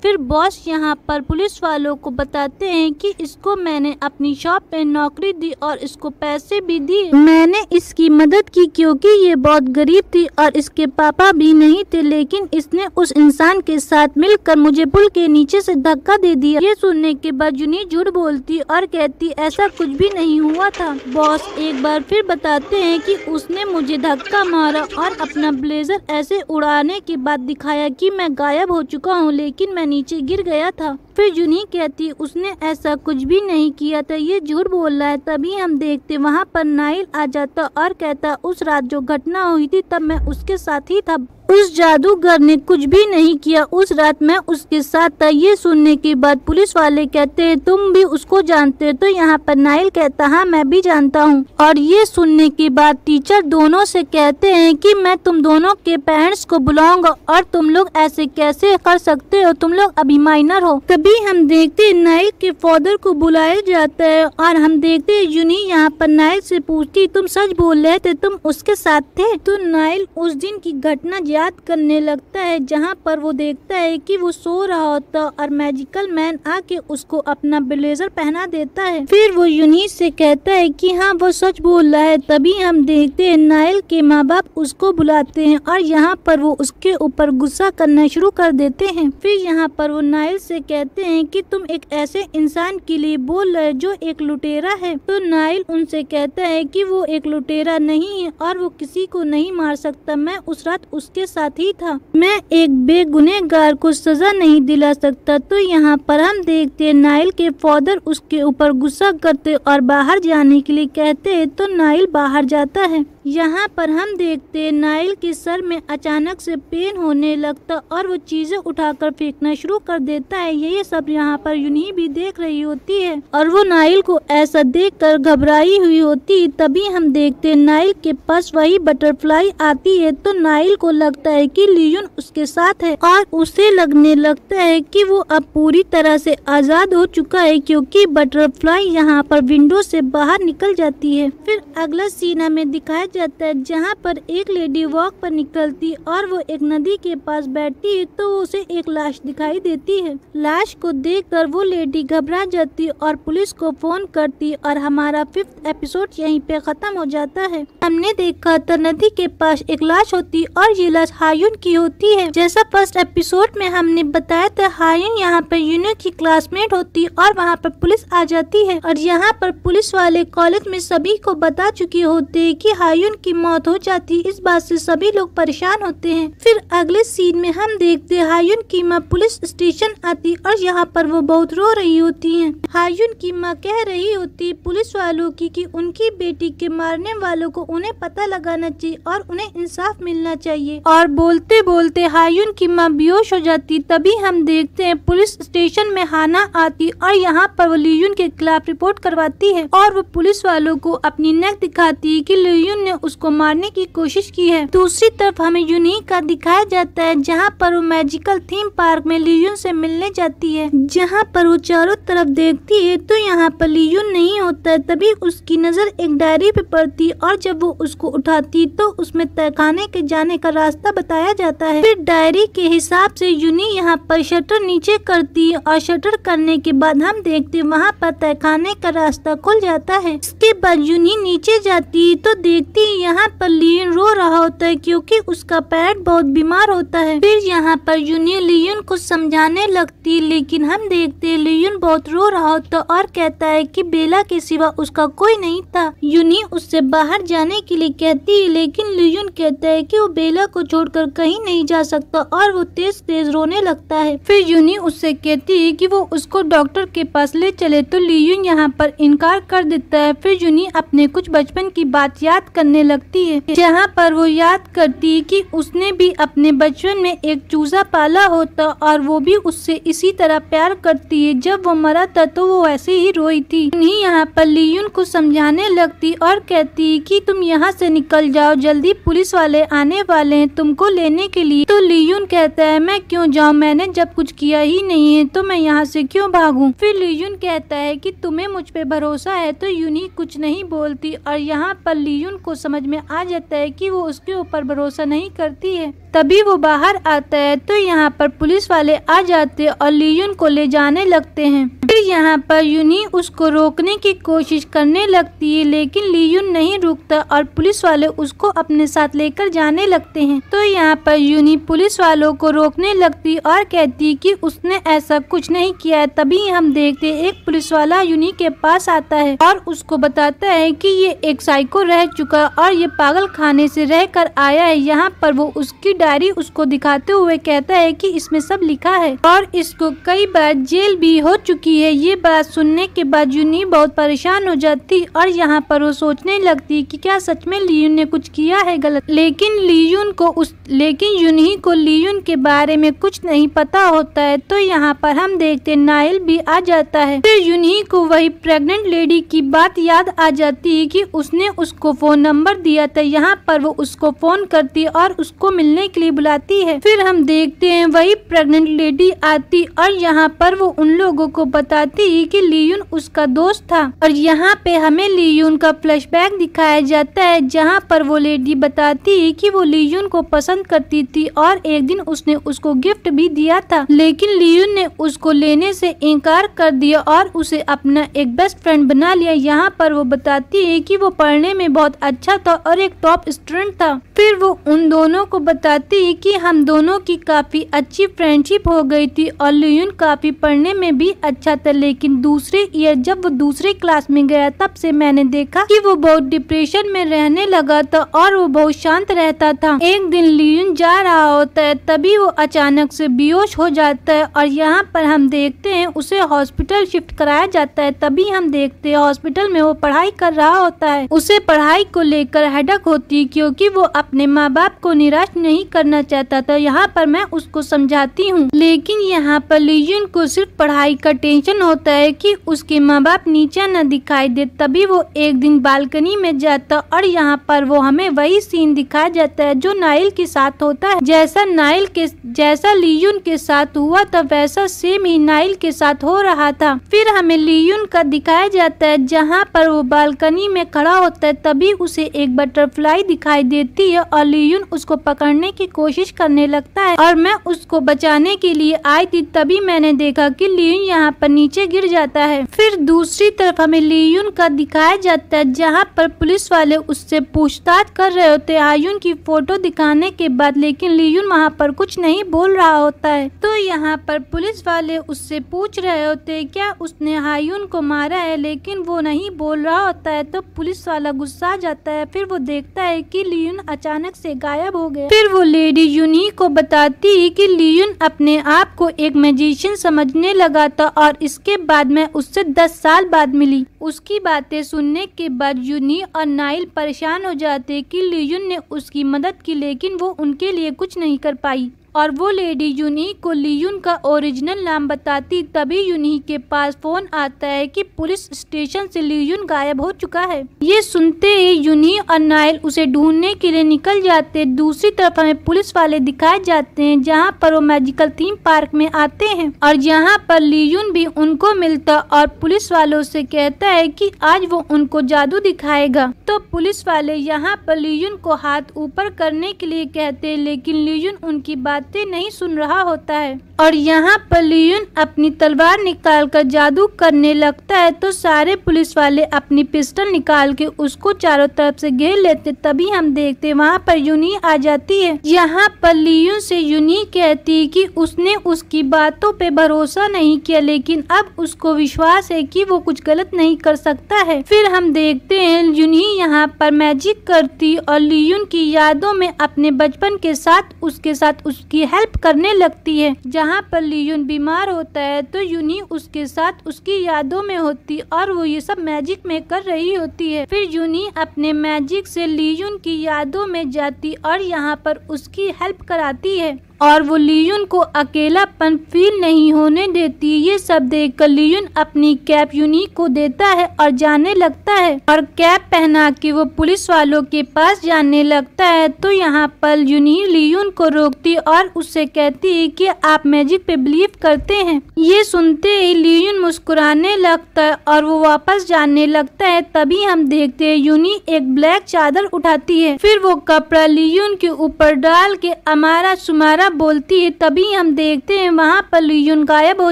फिर बॉस यहाँ पर पुलिस वालों को बताते हैं कि इसको मैंने अपनी शॉप पे नौकरी दी और इसको पैसे भी दिए। मैंने इसकी मदद की क्योंकि ये बहुत गरीब थी और इसके पापा भी नहीं थे, लेकिन इसने उस इंसान के साथ मिलकर मुझे पुल के नीचे से धक्का दे दिया। ये सुनने के बाद यूनी झूठ बोलती और कहती ऐसा कुछ भी नहीं हुआ था। बॉस एक बार फिर बताते हैं कि उसने मुझे धक्का मारा और अपना ब्लेजर ऐसे उड़ाने के बाद दिखाया कि मैं गायब हो चुका हूँ, लेकिन मैं नीचे गिर गया था। फिर यूनी कहती उसने ऐसा कुछ भी नहीं किया था, ये झूठ बोल रहा है। तभी हम देखते वहाँ पर नाइल आ जाता और कहता उस रात जो घटना हुई थी तब मैं उसके साथ ही था। उस जादूगर ने कुछ भी नहीं किया, उस रात मैं उसके साथ था। ये सुनने के बाद पुलिस वाले कहते हैं तुम भी उसको जानते हो? तो यहाँ पर नाइल कहता हाँ मैं भी जानता हूँ। और ये सुनने के बाद टीचर दोनों से कहते हैं कि मैं तुम दोनों के पेरेंट्स को बुलाऊंगा और तुम लोग ऐसे कैसे कर सकते हो, तुम लोग अभी माइनर हो। तभी हम देखते हैं नाइल के फादर को बुलाया जाता है और हम देखते हैं यूनी यहाँ पर नाइल से पूछती तुम सच बोल रहे थे, तुम उसके साथ थे? तो नाइल उस दिन की घटना याद करने लगता है जहाँ पर वो देखता है कि वो सो रहा होता और मैजिकल मैन आके उसको अपना ब्लेजर पहना देता है। फिर वो यूनी से कहता है कि हाँ वो सच बोल रहा है। तभी हम देखते हैं नाइल के माँ बाप उसको बुलाते हैं और यहाँ पर वो उसके ऊपर गुस्सा करना शुरू कर देते हैं। फिर यहाँ पर वो नाइल से कहते हैं कि तुम एक ऐसे इंसान के लिए बोल रहे जो एक लुटेरा है। तो नाइल उनसे कहता है कि वो एक लुटेरा नहीं है और वो किसी को नहीं मार सकता, मैं उस रात उसके साथ ही था, मैं एक बेगुनहगार को सजा नहीं दिला सकता। तो यहाँ पर हम देखते हैं नाइल के फादर उसके ऊपर गुस्सा करते और बाहर जाने के लिए कहते हैं तो नाइल बाहर जाता है। यहाँ पर हम देखते हैं नाइल के सर में अचानक से पेन होने लगता और वो चीजें उठाकर फेंकना शुरू कर देता है। ये सब यहाँ पर यूनी भी देख रही होती है और वो नाइल को ऐसा देखकर घबराई हुई होती। तभी हम देखते हैं नाइल के पास वही बटरफ्लाई आती है। तो नाइल को लगता है कि लियोन उसके साथ है और उसे लगने लगता है कि वो अब पूरी तरह से आजाद हो चुका है क्योंकि बटरफ्लाई यहाँ पर विंडो से बाहर निकल जाती है। फिर अगला सीन हमें दिखाया जाता है जहाँ पर एक लेडी वॉक पर निकलती और वो एक नदी के पास बैठती है तो उसे एक लाश दिखाई देती है। लाश को देखकर वो लेडी घबरा जाती और पुलिस को फोन करती और हमारा 5th एपिसोड यहीं पे खत्म हो जाता है। हमने देखा था नदी के पास एक लाश होती और ये लाश हायुन की होती है। जैसा फर्स्ट एपिसोड में हमने बताया था हायुन यहाँ पर यूनो की क्लासमेट होती और वहाँ पर पुलिस आ जाती है और यहाँ पर पुलिस वाले कॉलेज में सभी को बता चुके होते हैं कि हायुन की मौत हो जाती। इस बात से सभी लोग परेशान होते हैं। फिर अगले सीन में हम देखते हैं हायुन की माँ पुलिस स्टेशन आती और यहाँ पर वो बहुत रो रही होती हैं। हायुन की माँ कह रही होती पुलिस वालों की कि उनकी बेटी के मारने वालों को उन्हें पता लगाना चाहिए और उन्हें इंसाफ मिलना चाहिए। और बोलते बोलते हायुन की माँ बेहोश हो जाती। तभी हम देखते हैं पुलिस स्टेशन में हाना आती और यहाँ पर वो लियोन के खिलाफ रिपोर्ट करवाती है और वो पुलिस वालों को अपनी नेक दिखाती है कि लियोन ने उसको मारने की कोशिश की है। दूसरी तरफ हमें यूनिक का दिखाया जाता है जहाँ पर वो मैजिकल थीम पार्क में लियोन से मिलने जाती है। जहाँ पर वो चारों तरफ देखती है तो यहाँ पर लियोन नहीं होता है। तभी उसकी नजर एक डायरी पे पड़ती और जब वो उसको उठाती तो उसमें तहखाने के जाने का रास्ता बताया जाता है। फिर डायरी के हिसाब से यूनी यहाँ पर शटर नीचे करती और शटर करने के बाद हम देखते वहाँ पर तहखाने का रास्ता खुल जाता है। इसके बाद यूनी नीचे जाती तो देखती यहाँ पर लियोन रो रहा होता है क्योंकि उसका पैर बहुत बीमार होता है। फिर यहाँ पर यूनी लियोन को समझाने लगती लेकिन हम देखते लियोन बहुत रो रहा होता और कहता है कि बेला के सिवा उसका कोई नहीं था। यूनी उससे बाहर जाने के लिए कहती है लेकिन लियोन कहता है कि वो बेला को छोड़कर कहीं नहीं जा सकता और वो तेज तेज रोने लगता है। फिर यूनी उससे कहती है कि वो उसको डॉक्टर के पास ले चले तो लियोन यहाँ पर इनकार कर देता है। फिर यूनी अपने कुछ बचपन की बात याद करने लगती है जहाँ पर वो याद करती है कि उसने भी अपने बचपन में एक चूजा पाला होता और वो भी उससे इसी तरह प्यार करती है। जब वो मरा था तो वो ऐसे ही रोई थी। उन्हीं यहाँ पर लियोन को समझाने लगती और कहती कि तुम यहाँ से निकल जाओ, जल्दी पुलिस वाले आने वाले हैं तुमको लेने के लिए। तो लियोन कहता है मैं क्यों जाऊँ, मैंने जब कुछ किया ही नहीं है तो मैं यहाँ से क्यों भागूं। फिर लियोन कहता है कि तुम्हें मुझ पे भरोसा है। तो यूनी कुछ नहीं बोलती और यहाँ पर लियोन को समझ में आ जाता है कि वो उसके ऊपर भरोसा नहीं करती है। तभी वो बाहर आता है तो यहाँ पर पुलिस वाले आ जाते और लियोन को ले जाने लगते हैं। फिर यहाँ पर यूनी उसको रोकने की कोशिश करने लगती है लेकिन लियोन नहीं रुकता और पुलिस वाले उसको अपने साथ लेकर जाने लगते हैं। तो यहाँ पर यूनी पुलिस वालों को रोकने लगती और कहती कि उसने ऐसा कुछ नहीं किया है। तभी हम देखते एक पुलिस वाला यूनी के पास आता है और उसको बताता है कि ये एक साइको रह चुका और ये पागल खाने से रह कर आया है। यहाँ पर वो उसकी डायरी उसको दिखाते हुए कहता है कि इसमें सब लिखा है और इसको कई बार जेल भी हो चुकी है। ये बात सुनने के बाद यूनी बहुत परेशान हो जाती और यहाँ पर वो सोचने लगती कि क्या सच में लियोन ने कुछ किया है गलत। लेकिन लियोन को लेकिन यूनही को लियोन के बारे में कुछ नहीं पता होता है। तो यहाँ पर हम देखते नाइल भी आ जाता है। फिर यूनही को वही प्रेग्नेंट लेडी की बात याद आ जाती है कि उसने उसको फोन नंबर दिया था। यहाँ पर वो उसको फोन करती और उसको मिलने के लिए बुलाती है। फिर हम देखते हैं वही प्रेग्नेंट लेडी आती और यहाँ पर वो उन लोगों को बताती है कि लियोन उसका दोस्त था। और यहाँ पे हमें लियोन का फ्लैशबैक दिखाया जाता है, जहाँ पर वो लेडी बताती है कि वो लियोन को पसंद करती थी और एक दिन उसने उसको गिफ्ट भी दिया था, लेकिन लियोन ने उसको लेने से इनकार कर दिया और उसे अपना एक बेस्ट फ्रेंड बना लिया। यहाँ पर वो बताती है कि वो पढ़ने में बहुत अच्छा था और एक टॉप स्टूडेंट था। फिर वो उन दोनों को बताती है कि हम दोनों की काफी अच्छी फ्रेंडशिप हो गई थी और लियोन काफी पढ़ने में भी अच्छा था, लेकिन दूसरे ईयर जब वो दूसरी क्लास में गया तब से मैंने देखा कि वो बहुत डिप्रेशन में रहने लगा था और वो बहुत शांत रहता था। एक दिन लियोन जा रहा होता है, तभी वो अचानक से बेहोश हो जाता है और यहाँ पर हम देखते हैं उसे हॉस्पिटल शिफ्ट कराया जाता है। तभी हम देखते हैं हॉस्पिटल में वो पढ़ाई कर रहा होता है। उसे पढ़ाई को लेकर हेडेक होती है क्योंकि वो अपने माँ बाप को निराश नहीं करना चाहता था। यहाँ पर मैं उसको समझाती हूँ, लेकिन यहाँ पर लियोन को सिर्फ पढ़ाई का टेंशन होता है कि उसके माँ बाप नीचे न दिखाई दे। तभी वो एक दिन बालकनी में जाता और यहाँ पर वो हमें वही सीन दिखाया जाता है जो नाइल के साथ होता है। जैसा लियोन के साथ हुआ था वैसा सेम ही नाइल के साथ हो रहा था। फिर हमें लियोन का दिखाया जाता है जहाँ पर वो बालकनी में खड़ा होता है, तभी उसे एक बटरफ्लाई दिखाई देती है और लियोन उसको पकड़ने की कोशिश करने लगता है और मैं उसको बचाने के लिए आई थी। तभी मैंने देखा कि लियोन यहाँ पर नीचे गिर जाता है। फिर दूसरी तरफ हमें लियोन का दिखाया जाता है जहाँ पर पुलिस वाले उससे पूछताछ कर रहे होते हैं हायुन की फोटो दिखाने के बाद, लेकिन लियोन वहाँ पर कुछ नहीं बोल रहा होता है। तो यहाँ पर पुलिस वाले उससे पूछ रहे होते हैं क्या उसने हायुन को मारा है, लेकिन वो नहीं बोल रहा होता है। तो पुलिस वाला गुस्सा आ जाता है। फिर वो देखता है कि लियोन अचानक से गायब हो गया। फिर वो लेडी यूनही को बताती है कि लियोन अपने आप को एक मैजिशियन समझने लगा था और इसके बाद मैं उससे 10 साल बाद मिली। उसकी बातें सुनने के बाद यूनही और नाइल परेशान हो जाते कि लियोन ने उसकी मदद की, लेकिन वो उनके लिए कुछ नहीं कर पाई और वो लेडी यूनही को लियोन का ओरिजिनल नाम बताती। तभी यूनही के पास फोन आता है कि पुलिस स्टेशन से लियोन गायब हो चुका है। ये सुनते ही यूनही और नाइल उसे ढूंढने के लिए निकल जाते। दूसरी तरफ हमें पुलिस वाले दिखाए जाते हैं जहाँ पर वो मैजिकल थीम पार्क में आते हैं और यहाँ पर लियोन भी उनको मिलता और पुलिस वालों से कहता है कि आज वो उनको जादू दिखाएगा। तो पुलिस वाले यहाँ पर लियोन को हाथ ऊपर करने के लिए कहते हैं, लेकिन लियोन उनकी बातें नहीं सुन रहा होता है और यहाँ पर लियोन अपनी तलवार निकालकर जादू करने लगता है। तो सारे पुलिस वाले अपनी पिस्टल निकाल के उसको चारों तरफ से घेर लेते। तभी हम देखते वहाँ पर यूनही आ जाती है। यहाँ पर लियोन से यूनही कहती है कि उसने उसकी बातों पे भरोसा नहीं किया, लेकिन अब उसको विश्वास है कि वो कुछ गलत नहीं कर सकता है। फिर हम देखते हैं यूनही यहाँ पर मैजिक करती और लियोन की यादों में अपने बचपन के साथ उसकी हेल्प करने लगती है। जहाँ पर लियोन बीमार होता है तो यूनही उसके साथ उसकी यादों में होती और वो ये सब मैजिक में कर रही होती है। फिर यूनही अपने मैजिक से लियोन की यादों में जाती और यहाँ पर उसकी हेल्प कराती है और वो लियोन को अकेलापन फील नहीं होने देती। ये सब देखकर लियोन अपनी कैप यूनही को देता है और जाने लगता है और कैप पहना के वो पुलिस वालों के पास जाने लगता है। तो यहाँ पर यूनही लियोन को रोकती और उससे कहती है कि आप मैजिक पे बिलीव करते हैं। ये सुनते ही लियोन मुस्कुराने लगता है और वो वापस जाने लगता है। तभी हम देखते हैं यूनही एक ब्लैक चादर उठाती है, फिर वो कपड़ा लियोन के ऊपर डाल के अमारा सुमारा बोलती है। तभी हम देखते हैं वहाँ पर लियोन गायब हो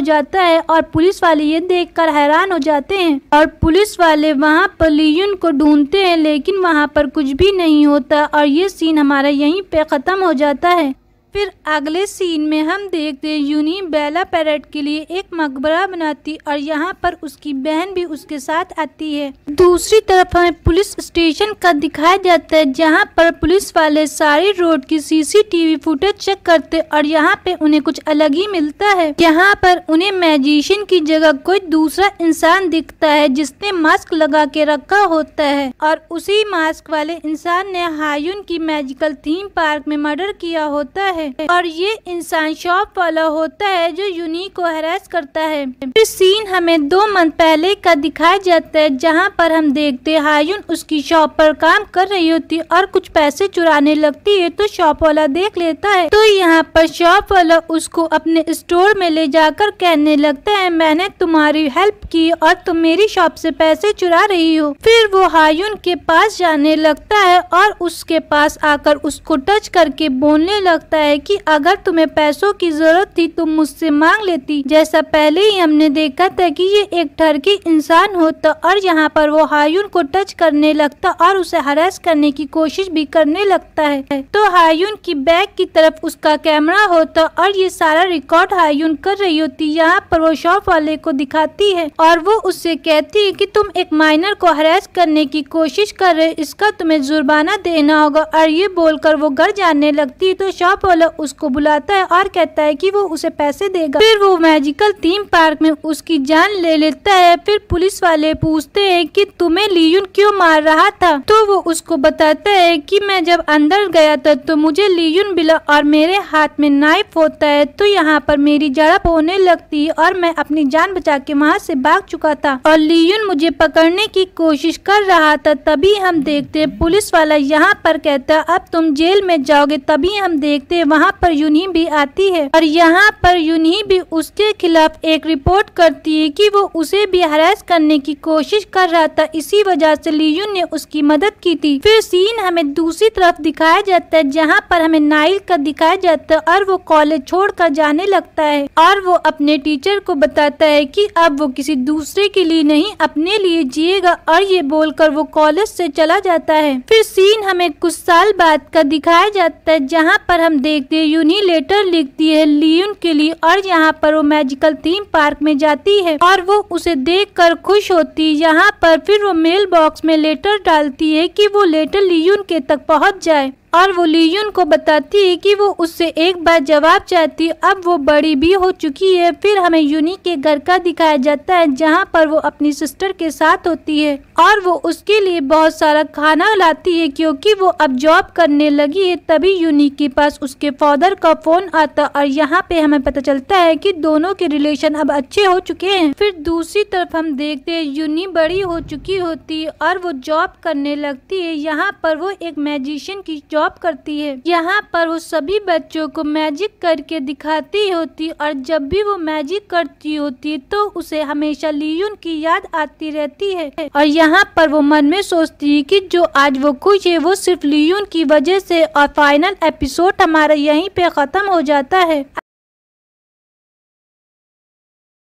जाता है और पुलिस वाले ये देखकर हैरान हो जाते हैं और पुलिस वाले वहाँ पर लियोन को ढूंढते हैं, लेकिन वहाँ पर कुछ भी नहीं होता और ये सीन हमारा यहीं पे खत्म हो जाता है। फिर अगले सीन में हम देखते हैं यूनी बेला पैरेट के लिए एक मकबरा बनाती और यहाँ पर उसकी बहन भी उसके साथ आती है। दूसरी तरफ हमें पुलिस स्टेशन का दिखाया जाता है जहाँ पर पुलिस वाले सारी रोड की सीसीटीवी फुटेज चेक करते और यहाँ पे उन्हें कुछ अलग ही मिलता है। यहाँ पर उन्हें मैजिशियन की जगह कोई दूसरा इंसान दिखता है जिसने मास्क लगा के रखा होता है और उसी मास्क वाले इंसान ने हायुन की मैजिकल थीम पार्क में मर्डर किया होता है और ये इंसान शॉप वाला होता है जो यूनी को हैरेस करता है। फिर सीन हमें 2 मंथ पहले का दिखाया जाता है जहाँ पर हम देखते हैं हायुन उसकी शॉप पर काम कर रही होती और कुछ पैसे चुराने लगती है तो शॉप वाला देख लेता है। तो यहाँ पर शॉप वाला उसको अपने स्टोर में ले जाकर कहने लगता है मैंने तुम्हारी हेल्प की और तुम मेरी शॉप से पैसे चुरा रही हो। फिर वो हायुन के पास जाने लगता है और उसके पास आकर उसको टच करके बोलने लगता है कि अगर तुम्हें पैसों की जरूरत थी तुम मुझसे मांग लेती। जैसा पहले ही हमने देखा था कि ये एक ठरकी इंसान होता और यहाँ पर वो हायुन को टच करने लगता और उसे हरास करने की कोशिश भी करने लगता है। तो हायुन की बैग की तरफ उसका कैमरा होता और ये सारा रिकॉर्ड हायुन कर रही होती। यहाँ पर वो शॉप वाले को दिखाती है और वो उससे कहती है कि तुम एक माइनर को हरास करने की कोशिश कर रहे, इसका तुम्हें जुर्माना देना होगा। और ये बोलकर वो घर जाने लगती है तो शॉप वाला उसको बुलाता है और कहता है कि वो उसे पैसे देगा। फिर वो मैजिकल थीम पार्क में उसकी जान ले लेता है। फिर पुलिस वाले पूछते हैं कि तुम्हें लियुन क्यों मार रहा था, तो वो उसको बताता है कि मैं जब अंदर गया था तो मुझे लियुन मिला और मेरे हाथ में नाइफ होता है तो यहाँ पर मेरी झड़प होने लगती है और मैं अपनी जान बचा के वहाँ से भाग चुका था और लियुन मुझे पकड़ने की कोशिश कर रहा था। तभी हम देखते हैं पुलिस वाला यहाँ पर कहता है अब तुम जेल में जाओगे। तभी हम देखते हैं वहाँ पर यूनी भी आती है और यहाँ पर यूनी भी उसके खिलाफ एक रिपोर्ट करती है कि वो उसे भी हरास करने की कोशिश कर रहा था, इसी वजह से लियुन ने उसकी मदद की थी। फिर सीन हमें दूसरी तरफ दिखाया जाता है जहाँ पर हमें नाइल का दिखाया जाता है और वो कॉलेज छोड़कर जाने लगता है और वो अपने टीचर को बताता है कि अब वो किसी दूसरे के लिए नहीं अपने लिए जिएगा और ये बोलकर वो कॉलेज से चला जाता है। फिर सीन हमें कुछ साल बाद का दिखाया जाता है जहाँ पर हम देखते हैं यूनी लेटर लिखती है लियुन के लिए और यहाँ पर वो मैजिकल थीम पार्क में जाती है और वो उसे देखकर खुश होती है। यहाँ पर फिर वो मेल बॉक्स में लेटर डालती है कि वो लेटर लियुन के तक पहुँच जाए और वो लियुन को बताती है कि वो उससे एक बार जवाब चाहती। अब वो बड़ी भी हो चुकी है। फिर हमें यूनी के घर का दिखाया जाता है जहाँ पर वो अपनी सिस्टर के साथ होती है और वो उसके लिए बहुत सारा खाना लाती है क्योंकि वो अब जॉब करने लगी है। तभी यूनी के पास उसके फादर का फोन आता और यहाँ पे हमें पता चलता है कि दोनों के रिलेशन अब अच्छे हो चुके हैं। फिर दूसरी तरफ हम देखते हैं यूनी बड़ी हो चुकी होती है और वो जॉब करने लगती है। यहाँ पर वो एक मैजिशियन की जॉब करती है। यहाँ पर वो सभी बच्चों को मैजिक करके दिखाती होती और जब भी वो मैजिक करती होती तो उसे हमेशा लियुन की याद आती रहती है और यहाँ पर वो मन में सोचती है कि जो आज वो खुश है वो सिर्फ लियुन की वजह से। और फाइनल एपिसोड हमारा यहीं पे खत्म हो जाता है।